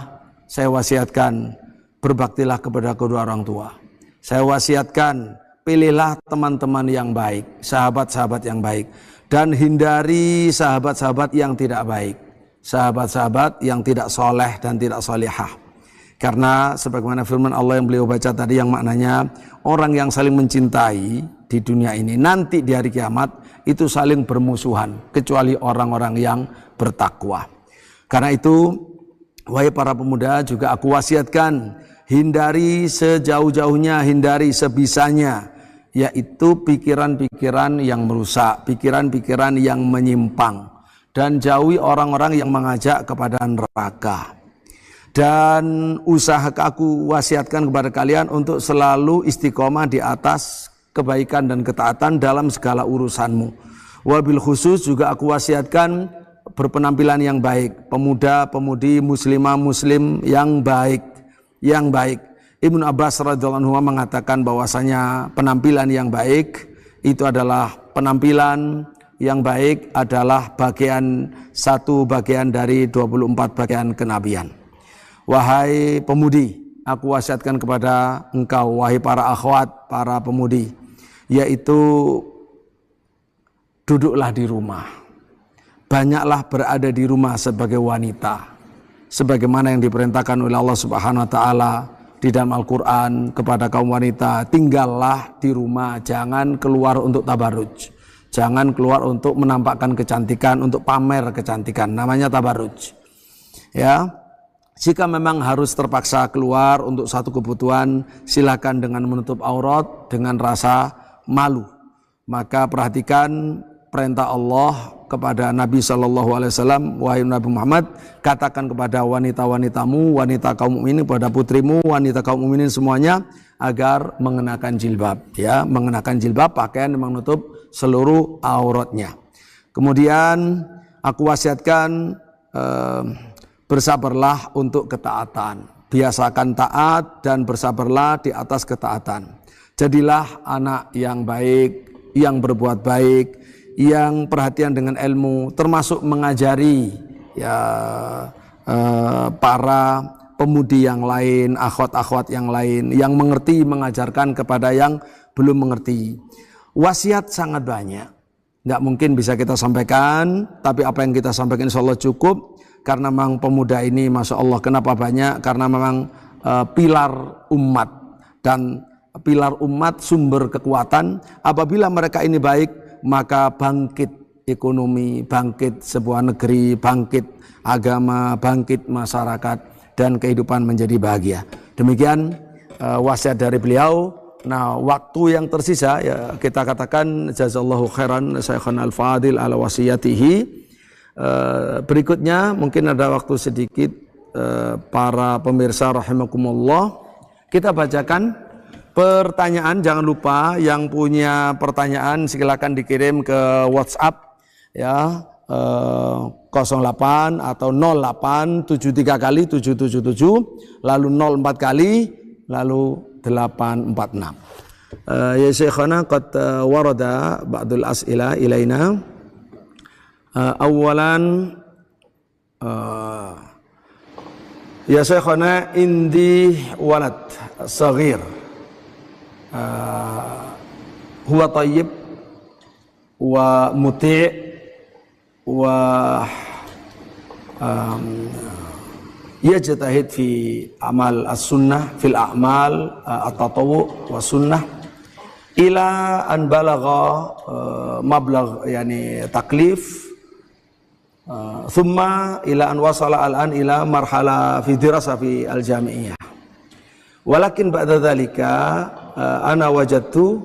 saya wasiatkan, berbaktilah kepada kedua orang tua. Saya wasiatkan, pilihlah teman-teman yang baik, sahabat-sahabat yang baik, dan hindari sahabat-sahabat yang tidak baik, sahabat-sahabat yang tidak soleh dan tidak solihah. Karena sebagaimana firman Allah yang beliau baca tadi, yang maknanya orang yang saling mencintai di dunia ini, nanti di hari kiamat itu saling bermusuhan, kecuali orang-orang yang bertakwa. Karena itu, wahai para pemuda, juga aku wasiatkan, hindari sejauh-jauhnya, hindari sebisanya, yaitu pikiran-pikiran yang merusak, pikiran-pikiran yang menyimpang, dan jauhi orang-orang yang mengajak kepada neraka. Dan aku wasiatkan kepada kalian untuk selalu istiqomah di atas kebaikan dan ketaatan dalam segala urusanmu. Wabil khusus juga aku wasiatkan berpenampilan yang baik, pemuda-pemudi muslimah muslim yang baik. Ibnu Abbas radhiyallahu anhu mengatakan bahwasanya penampilan yang baik itu adalah penampilan yang baik adalah satu bagian dari 24 bagian kenabian. Wahai pemudi, aku wasiatkan kepada engkau, wahai para akhwat, para pemudi, yaitu duduklah di rumah, banyaklah berada di rumah sebagai wanita, sebagaimana yang diperintahkan oleh Allah Subhanahu wa taala di dalam Al-Qur'an kepada kaum wanita, tinggallah di rumah, jangan keluar untuk tabarruj, jangan keluar untuk menampakkan kecantikan, untuk pamer kecantikan, namanya tabarruj. Ya, jika memang harus terpaksa keluar untuk satu kebutuhan, silakan dengan menutup aurat dengan rasa malu. Maka perhatikan perintah Allah kepada Nabi SAW, wahai Nabi Muhammad, katakan kepada wanita-wanitamu, wanita kaum mukminin, kepada putrimu, wanita kaum mukminin semuanya, agar mengenakan jilbab, ya, mengenakan jilbab, pakaian yang menutup seluruh auratnya. Kemudian aku wasiatkan, bersabarlah untuk ketaatan, biasakan taat dan bersabarlah di atas ketaatan. Jadilah anak yang baik, yang berbuat baik, yang perhatian dengan ilmu, termasuk mengajari para pemudi yang lain, akhwat-akhwat yang lain, yang mengerti mengajarkan kepada yang belum mengerti. Wasiat sangat banyak, nggak mungkin bisa kita sampaikan, tapi apa yang kita sampaikan insya Allah cukup. Karena memang pemuda ini, Masya Allah, kenapa banyak? Karena memang pilar umat, dan pilar umat sumber kekuatan. Apabila mereka ini baik, maka bangkit ekonomi, bangkit sebuah negeri, bangkit agama, bangkit masyarakat, dan kehidupan menjadi bahagia. Demikian wasiat dari beliau. Nah, waktu yang tersisa, ya, kita katakan jazallahu khairan Syekhana Al-Fadil ala wasiyatihi. Berikutnya mungkin ada waktu sedikit, para pemirsa rahimakumullah, kita bacakan pertanyaan jangan lupa, yang punya pertanyaan silakan dikirim ke WhatsApp ya, 08 atau 08 73 kali 777 lalu 04 kali lalu 846. Ya Syekhana, qad warada ba'dul as'ila ilaina. Awalan ya Syekhana, indi walad saghir huwa tayyib wa muti' wa yajtahid fi amal as-sunnah fil a'mal at-tatawwu wa sunnah ila an balagha mablagh yani taklif thumma ila an wasala al-an ila marhala fi dirasa fi al-jami'iyah. Walakin ba'da dhalika ana wajadtu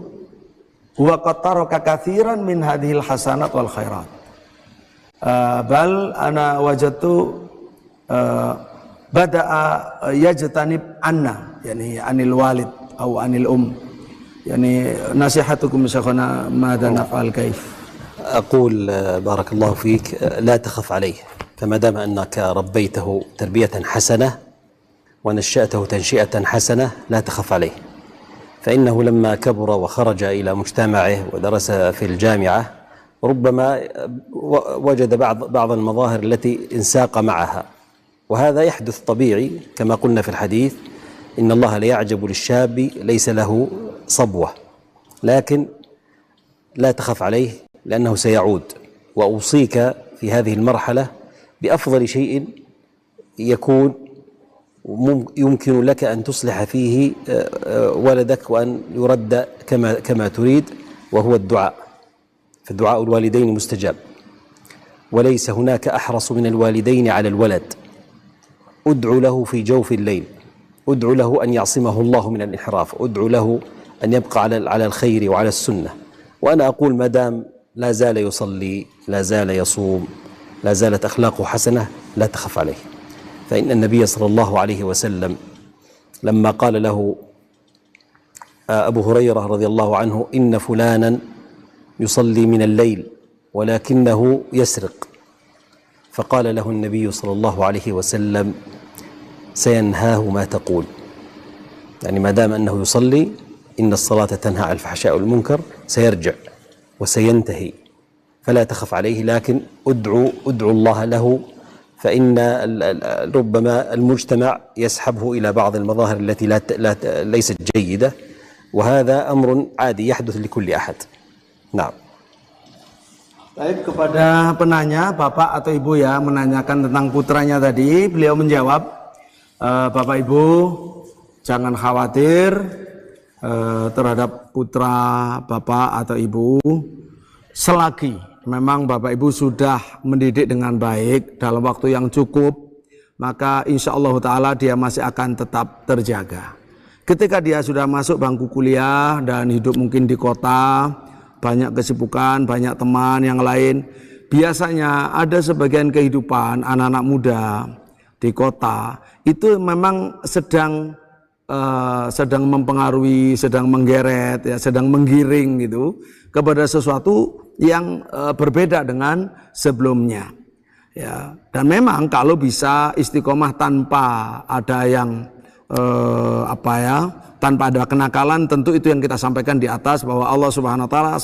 huwa qad taraka katsiran min hadhil hasanat wal khairat. Bal ana wajadtu bada'a yajtanib anna yani anil walid atau anil yani nasihatukum syekhana madza naf'al kaif. أقول بارك الله فيك لا تخف عليه، فما دام أنك ربيته تربية حسنة ونشأته تنشئة حسنة لا تخف عليه، فإنه لما كبر وخرج إلى مجتمعه ودرس في الجامعة ربما وجد بعض المظاهر التي انساق معها، وهذا يحدث طبيعي كما قلنا في الحديث إن الله ليعجب للشاب ليس له صبوة، لكن لا تخف عليه لأنه سيعود. وأوصيك في هذه المرحلة بأفضل شيء يكون يمكن لك أن تصلح فيه ولدك وأن يرد كما تريد، وهو الدعاء، فالدعاء الوالدين مستجاب، وليس هناك أحرص من الوالدين على الولد. ادعو له في جوف الليل، ادعو له أن يعصمه الله من الانحراف، ادعو له أن يبقى على الخير وعلى السنة. وأنا أقول ما دام لا زال يصلي، لا زال يصوم، لا زالت أخلاقه حسنة، لا تخف عليه، فإن النبي صلى الله عليه وسلم لما قال له أبو هريرة رضي الله عنه إن فلانا يصلي من الليل ولكنه يسرق، فقال له النبي صلى الله عليه وسلم سينهاه ما تقول، يعني ما دام أنه يصلي إن الصلاة تنهى عن الفحشاء والمنكر سيرجع وسينتهي، فلا تخف عليه، لكن ادعو الله له، فإن ربما المجتمع يسحبه إلى بعض المظاهر التي ليست جيدة، وهذا أمر عادي يحدث لكل أحد. نعم. Baik, kepada penanya, Bapak atau Ibu ya, menanyakan tentang putranya tadi, beliau menjawab, Bapak Ibu jangan khawatir terhadap putra Bapak atau Ibu, selagi memang Bapak Ibu sudah mendidik dengan baik dalam waktu yang cukup, maka insya Allah Ta'ala dia masih akan tetap terjaga. Ketika dia sudah masuk bangku kuliah dan hidup mungkin di kota, banyak kesibukan, banyak teman yang lain, biasanya ada sebagian kehidupan anak-anak muda di kota itu memang sedang mempengaruhi, sedang menggeret, ya, sedang menggiring gitu kepada sesuatu yang berbeda dengan sebelumnya. Ya, dan memang kalau bisa istiqomah tanpa ada yang tanpa ada kenakalan, tentu itu yang kita sampaikan di atas bahwa Allah Subhanahu wa taala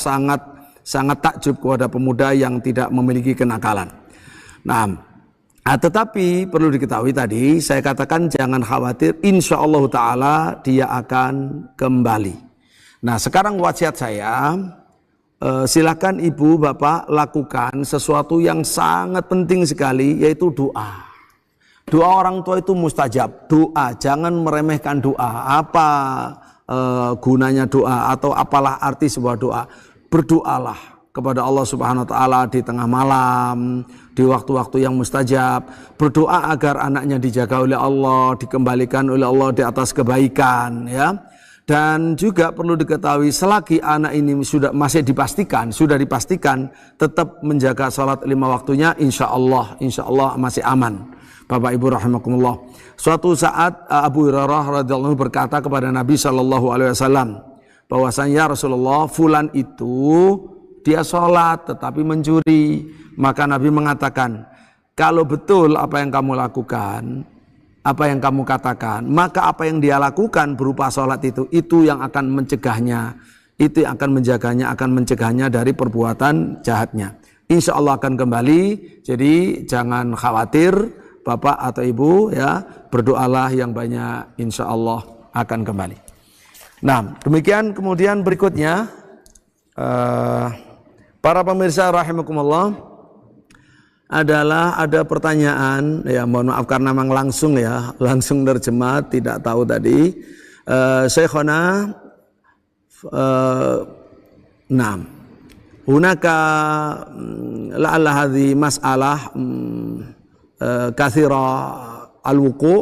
sangat takjub kepada pemuda yang tidak memiliki kenakalan. Nah, tetapi perlu diketahui tadi saya katakan jangan khawatir, insya Allah Ta'ala dia akan kembali. Nah sekarang wasiat saya, silakan ibu bapak lakukan sesuatu yang sangat penting sekali, yaitu doa. Doa orang tua itu mustajab, doa, jangan meremehkan doa. Apa gunanya doa atau apalah arti sebuah doa? Berdoalah kepada Allah Subhanahu wa taala di tengah malam, di waktu-waktu yang mustajab. Berdoa agar anaknya dijaga oleh Allah, dikembalikan oleh Allah di atas kebaikan, ya. Dan juga perlu diketahui selagi anak ini sudah dipastikan tetap menjaga sholat 5 waktunya, insya Allah masih aman. Bapak Ibu rahimakumullah. Suatu saat Abu Hurairah radhiyallahu anhu berkata kepada Nabi Shallallahu Alaihi Wasallam bahwasanya Rasulullah, fulan itu dia sholat tetapi mencuri. Maka Nabi mengatakan, kalau betul apa yang kamu lakukan, apa yang kamu katakan, maka apa yang dia lakukan berupa sholat itu yang akan mencegahnya, itu yang akan menjaganya, akan mencegahnya dari perbuatan jahatnya. Insya Allah akan kembali. Jadi jangan khawatir Bapak atau Ibu ya, berdoalah yang banyak, insya Allah akan kembali. Nah, demikian kemudian berikutnya para pemirsa rahimakumullah, adalah ada pertanyaan ya, mohon maaf karena memang langsung terjemah, tidak tahu tadi. Syekhona hunaka la'alla hadhi mas'alah kathira al-wuqu'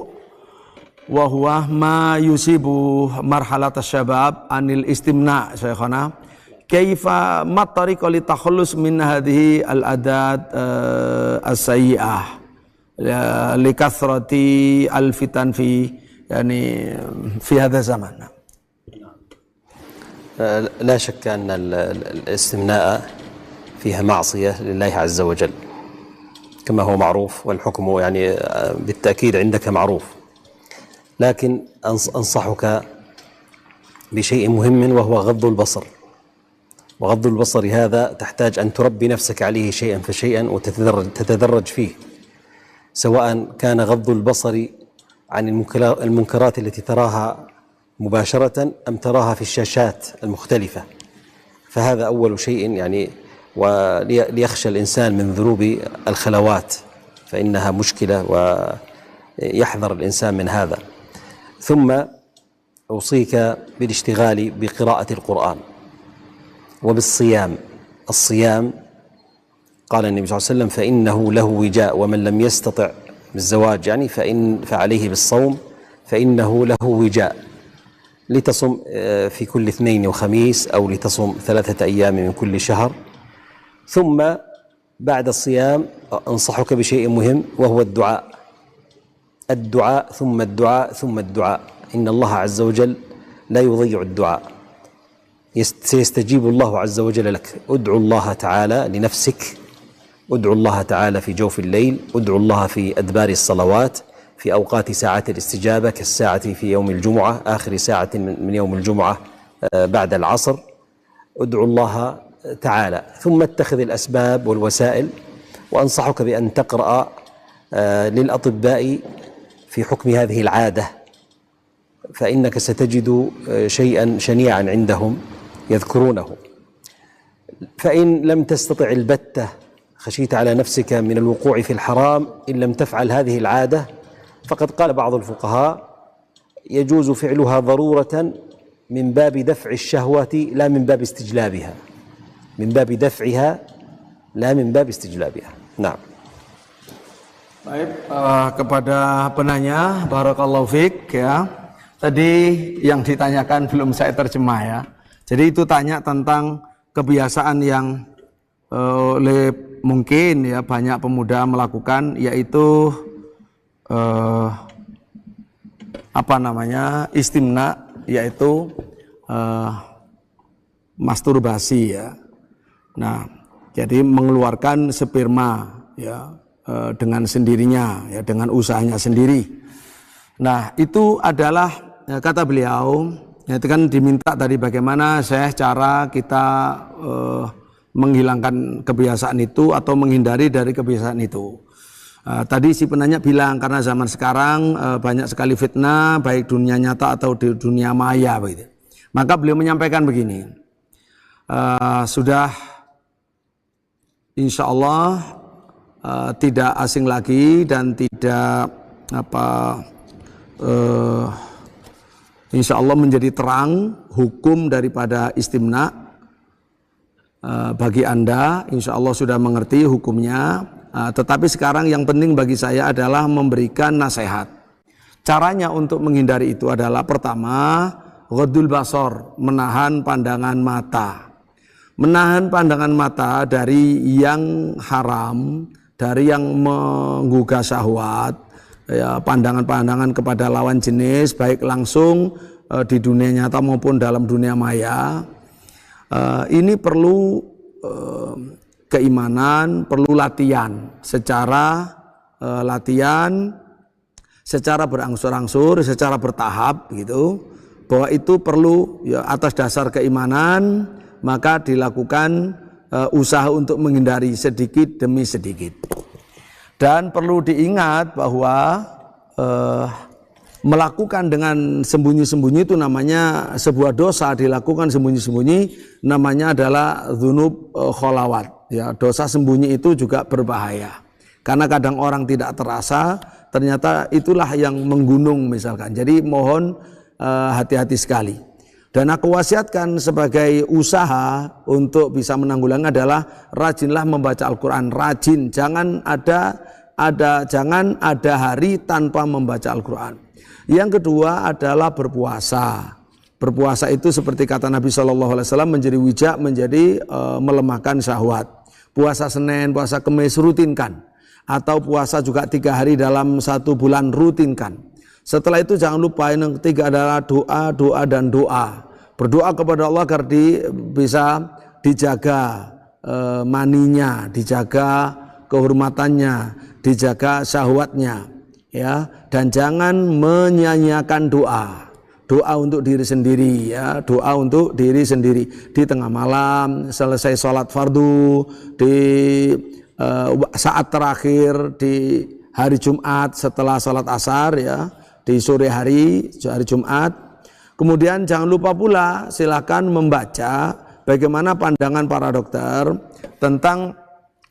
wa huwa ma yusibu marhalat asy-syabab anil istimna. Syekhona, kaifa matariqa li takhallus min hadhihi al-adat as-sayyi'ah li kathrati al-fitan fi hadha zaman. لا شك أن الاستمناء فيها معصية لله عز وجل كما هو معروف، والحكم يعني بالتأكيد عندك معروف، لكن أنصحك بشيء مهم وهو غض البصر. وغض البصر هذا تحتاج أن تربي نفسك عليه شيئا فشيئا وتتدرج فيه، سواء كان غض البصر عن المنكرات التي تراها مباشرة أم تراها في الشاشات المختلفة، فهذا أول شيء يعني. وليخشى الإنسان من ذنوب الخلوات فإنها مشكلة ويحذر الإنسان من هذا. ثم أوصيك بالاشتغال بقراءة القرآن وبالصيام. الصيام قال النبي صلى الله عليه وسلم فإنه له وجاء، ومن لم يستطع بالزواج يعني فعليه بالصوم فإنه له وجاء، لتصم في كل اثنين وخميس أو لتصم 3 أيام من كل شهر. ثم بعد الصيام أنصحك بشيء مهم وهو الدعاء ثم الدعاء ثم الدعاء. إن الله عز وجل لا يضيع الدعاء، سيستجيب الله عز وجل لك. ادعو الله تعالى لنفسك، ادعو الله تعالى في جوف الليل، ادعو الله في أدبار الصلوات، في أوقات ساعات الاستجابة كالساعة في يوم الجمعة، آخر ساعة من يوم الجمعة بعد العصر، ادعو الله تعالى. ثم اتخذ الأسباب والوسائل. وأنصحك بأن تقرأ للأطباء في حكم هذه العادة، فإنك ستجد شيئا شنيعا عندهم يذكرونه. فإن لم تستطع البتة، خشيت على نفسك من الوقوع في الحرام إن لم تفعل هذه العادة، فقد قال بعض الفقهاء يجوز فعلها ضرورة من باب دفع الشهوة لا من باب استجلابها، من باب دفعها لا من باب استجلابها. نعم. Baik, kepada penanya, barakallahu fiik ya. Tadi yang ditanyakan belum saya terjemah ya. Jadi itu tanya tentang kebiasaan yang mungkin ya banyak pemuda melakukan, yaitu istimna, yaitu masturbasi ya. Nah, jadi mengeluarkan sperma ya dengan sendirinya ya, dengan usahanya sendiri. Nah, itu adalah kata beliau, ya, itu kan diminta tadi bagaimana cara kita menghilangkan kebiasaan itu atau menghindari dari kebiasaan itu. Tadi si penanya bilang karena zaman sekarang banyak sekali fitnah baik dunia nyata atau di dunia maya begitu. Maka beliau menyampaikan begini, sudah insya Allah tidak asing lagi dan tidak insya Allah menjadi terang hukum daripada istimna bagi Anda. Insya Allah sudah mengerti hukumnya. Tetapi sekarang yang penting bagi saya adalah memberikan nasihat. Caranya untuk menghindari itu adalah pertama, ghaddul basar, menahan pandangan mata. Menahan pandangan mata dari yang haram, dari yang menggugah syahwat, ya, pandangan-pandangan kepada lawan jenis, baik langsung di dunia nyata maupun dalam dunia maya. Ini perlu keimanan, perlu latihan secara secara berangsur-angsur, secara bertahap gitu, bahwa itu perlu ya, atas dasar keimanan, maka dilakukan usaha untuk menghindari sedikit demi sedikit. Dan perlu diingat bahwa melakukan dengan sembunyi-sembunyi itu namanya sebuah dosa, dilakukan sembunyi-sembunyi namanya adalah dzunub kholawat. Ya, dosa sembunyi itu juga berbahaya. Karena kadang orang tidak terasa, ternyata itulah yang menggunung misalkan. Jadi mohon hati-hati sekali. Dan aku wasiatkan sebagai usaha untuk bisa menanggulangi adalah rajinlah membaca Al-Quran. Rajin, jangan ada hari tanpa membaca Al-Quran. Yang kedua adalah berpuasa. Berpuasa itu seperti kata Nabi SAW menjadi wijak, menjadi melemahkan syahwat. Puasa Senin, puasa Kemis rutinkan. Atau puasa juga 3 hari dalam 1 bulan rutinkan. Setelah itu jangan lupa yang ketiga adalah doa, doa dan doa. Berdoa kepada Allah agar bisa dijaga maninya, dijaga kehormatannya, dijaga syahwatnya, ya. Dan jangan menyanyiakan doa. Doa untuk diri sendiri, ya. Doa untuk diri sendiri di tengah malam, selesai sholat fardu, di saat terakhir di hari Jumat setelah sholat asar, ya, di sore hari Jumat. Kemudian jangan lupa pula silakan membaca bagaimana pandangan para dokter tentang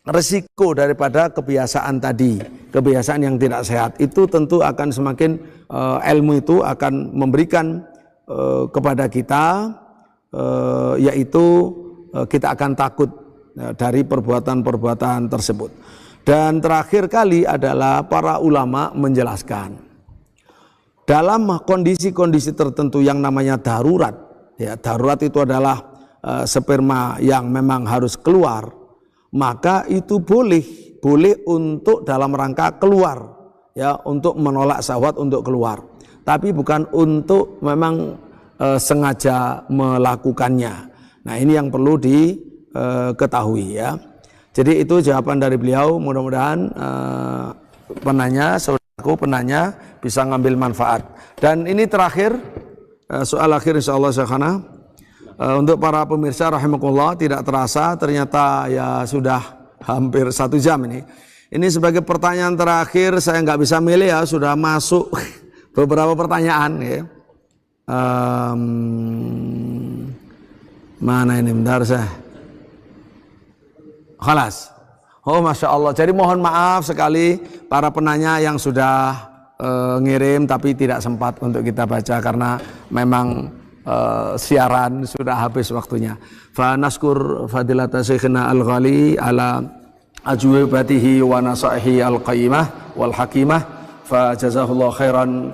resiko daripada kebiasaan tadi, kebiasaan yang tidak sehat. Itu tentu akan semakin ilmu itu akan memberikan kepada kita, yaitu kita akan takut dari perbuatan-perbuatan tersebut. Dan terakhir kali adalah para ulama menjelaskan dalam kondisi-kondisi tertentu yang namanya darurat, ya, darurat itu adalah sperma yang memang harus keluar, maka itu boleh untuk dalam rangka keluar, ya, untuk menolak syahwat untuk keluar, tapi bukan untuk memang sengaja melakukannya. Nah, ini yang perlu diketahui, ya. Jadi itu jawaban dari beliau. Mudah-mudahan penanya bisa ngambil manfaat. Dan ini terakhir, soal akhir insyaallah Syekhana. Untuk para pemirsa rahimakumullah, tidak terasa ternyata ya sudah hampir 1 jam ini. Ini sebagai pertanyaan terakhir, saya nggak bisa milih, ya, sudah masuk beberapa pertanyaan, ya. Mana ini, bentar saya. Khalas. Oh, Masya Allah. Jadi mohon maaf sekali para penanya yang sudah ngirim tapi tidak sempat untuk kita baca karena memang siaran sudah habis waktunya. Fa naskur fadilata Syekhina Al-Ghali ala ajwibatihi wa nasaihi al-qayyimah wal hakimah, fa jazahullah khairan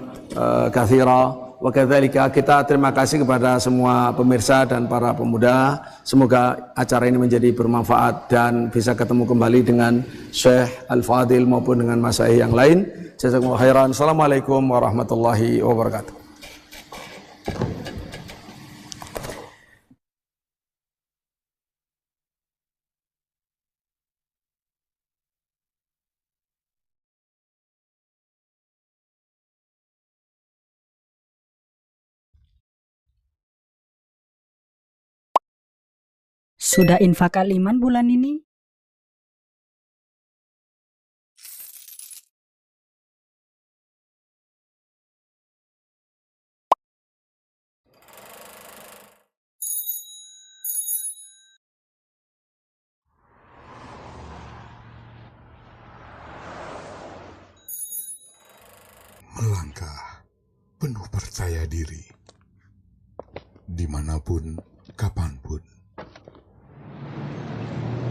katsira. Wa kadzalika kita terima kasih kepada semua pemirsa dan para pemuda. Semoga acara ini menjadi bermanfaat dan bisa ketemu kembali dengan Syekh Al-Fadil maupun dengan masyayikh yang lain. Jazakumullah khairan. Assalamualaikum warahmatullahi wabarakatuh. Sudah infak Al-Iman bulan ini? Melangkah penuh percaya diri, dimanapun, kapanpun.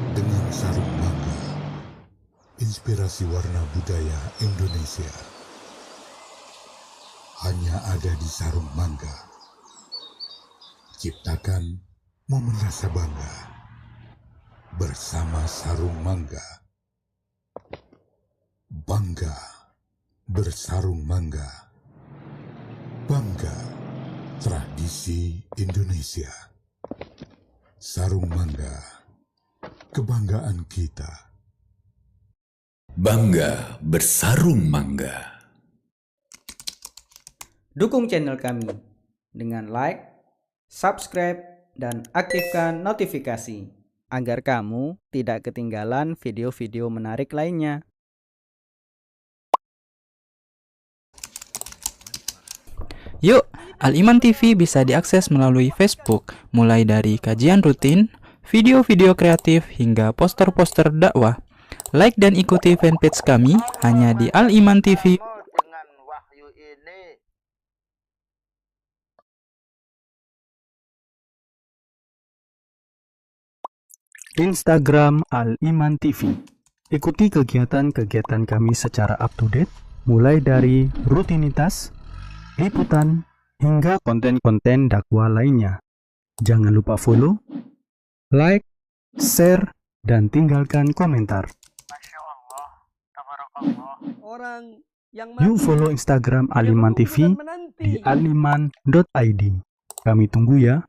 Dengan sarung mangga, inspirasi warna budaya Indonesia. Hanya ada di sarung mangga. Ciptakan momen rasa bangga bersama Sarung Mangga. Bangga bersarung mangga. Bangga tradisi Indonesia. Sarung Mangga, kebanggaan kita. Bangga bersarung mangga. Dukung channel kami dengan like, subscribe, dan aktifkan notifikasi agar kamu tidak ketinggalan video-video menarik lainnya. Yuk, Al-Iman TV bisa diakses melalui Facebook, mulai dari kajian rutin, video-video kreatif, hingga poster-poster dakwah. Like dan ikuti fanpage kami hanya di Al-Iman TV. Dengan wahyu ini Instagram Al-Iman TV. Ikuti kegiatan-kegiatan kami secara up-to-date, mulai dari rutinitas, liputan, hingga konten-konten dakwah lainnya. Jangan lupa follow, like, share, dan tinggalkan komentar. Masya Allah, tabarakallah. Orang yang Yuk follow Instagram Al-Iman TV di aliman.id. Kami tunggu ya.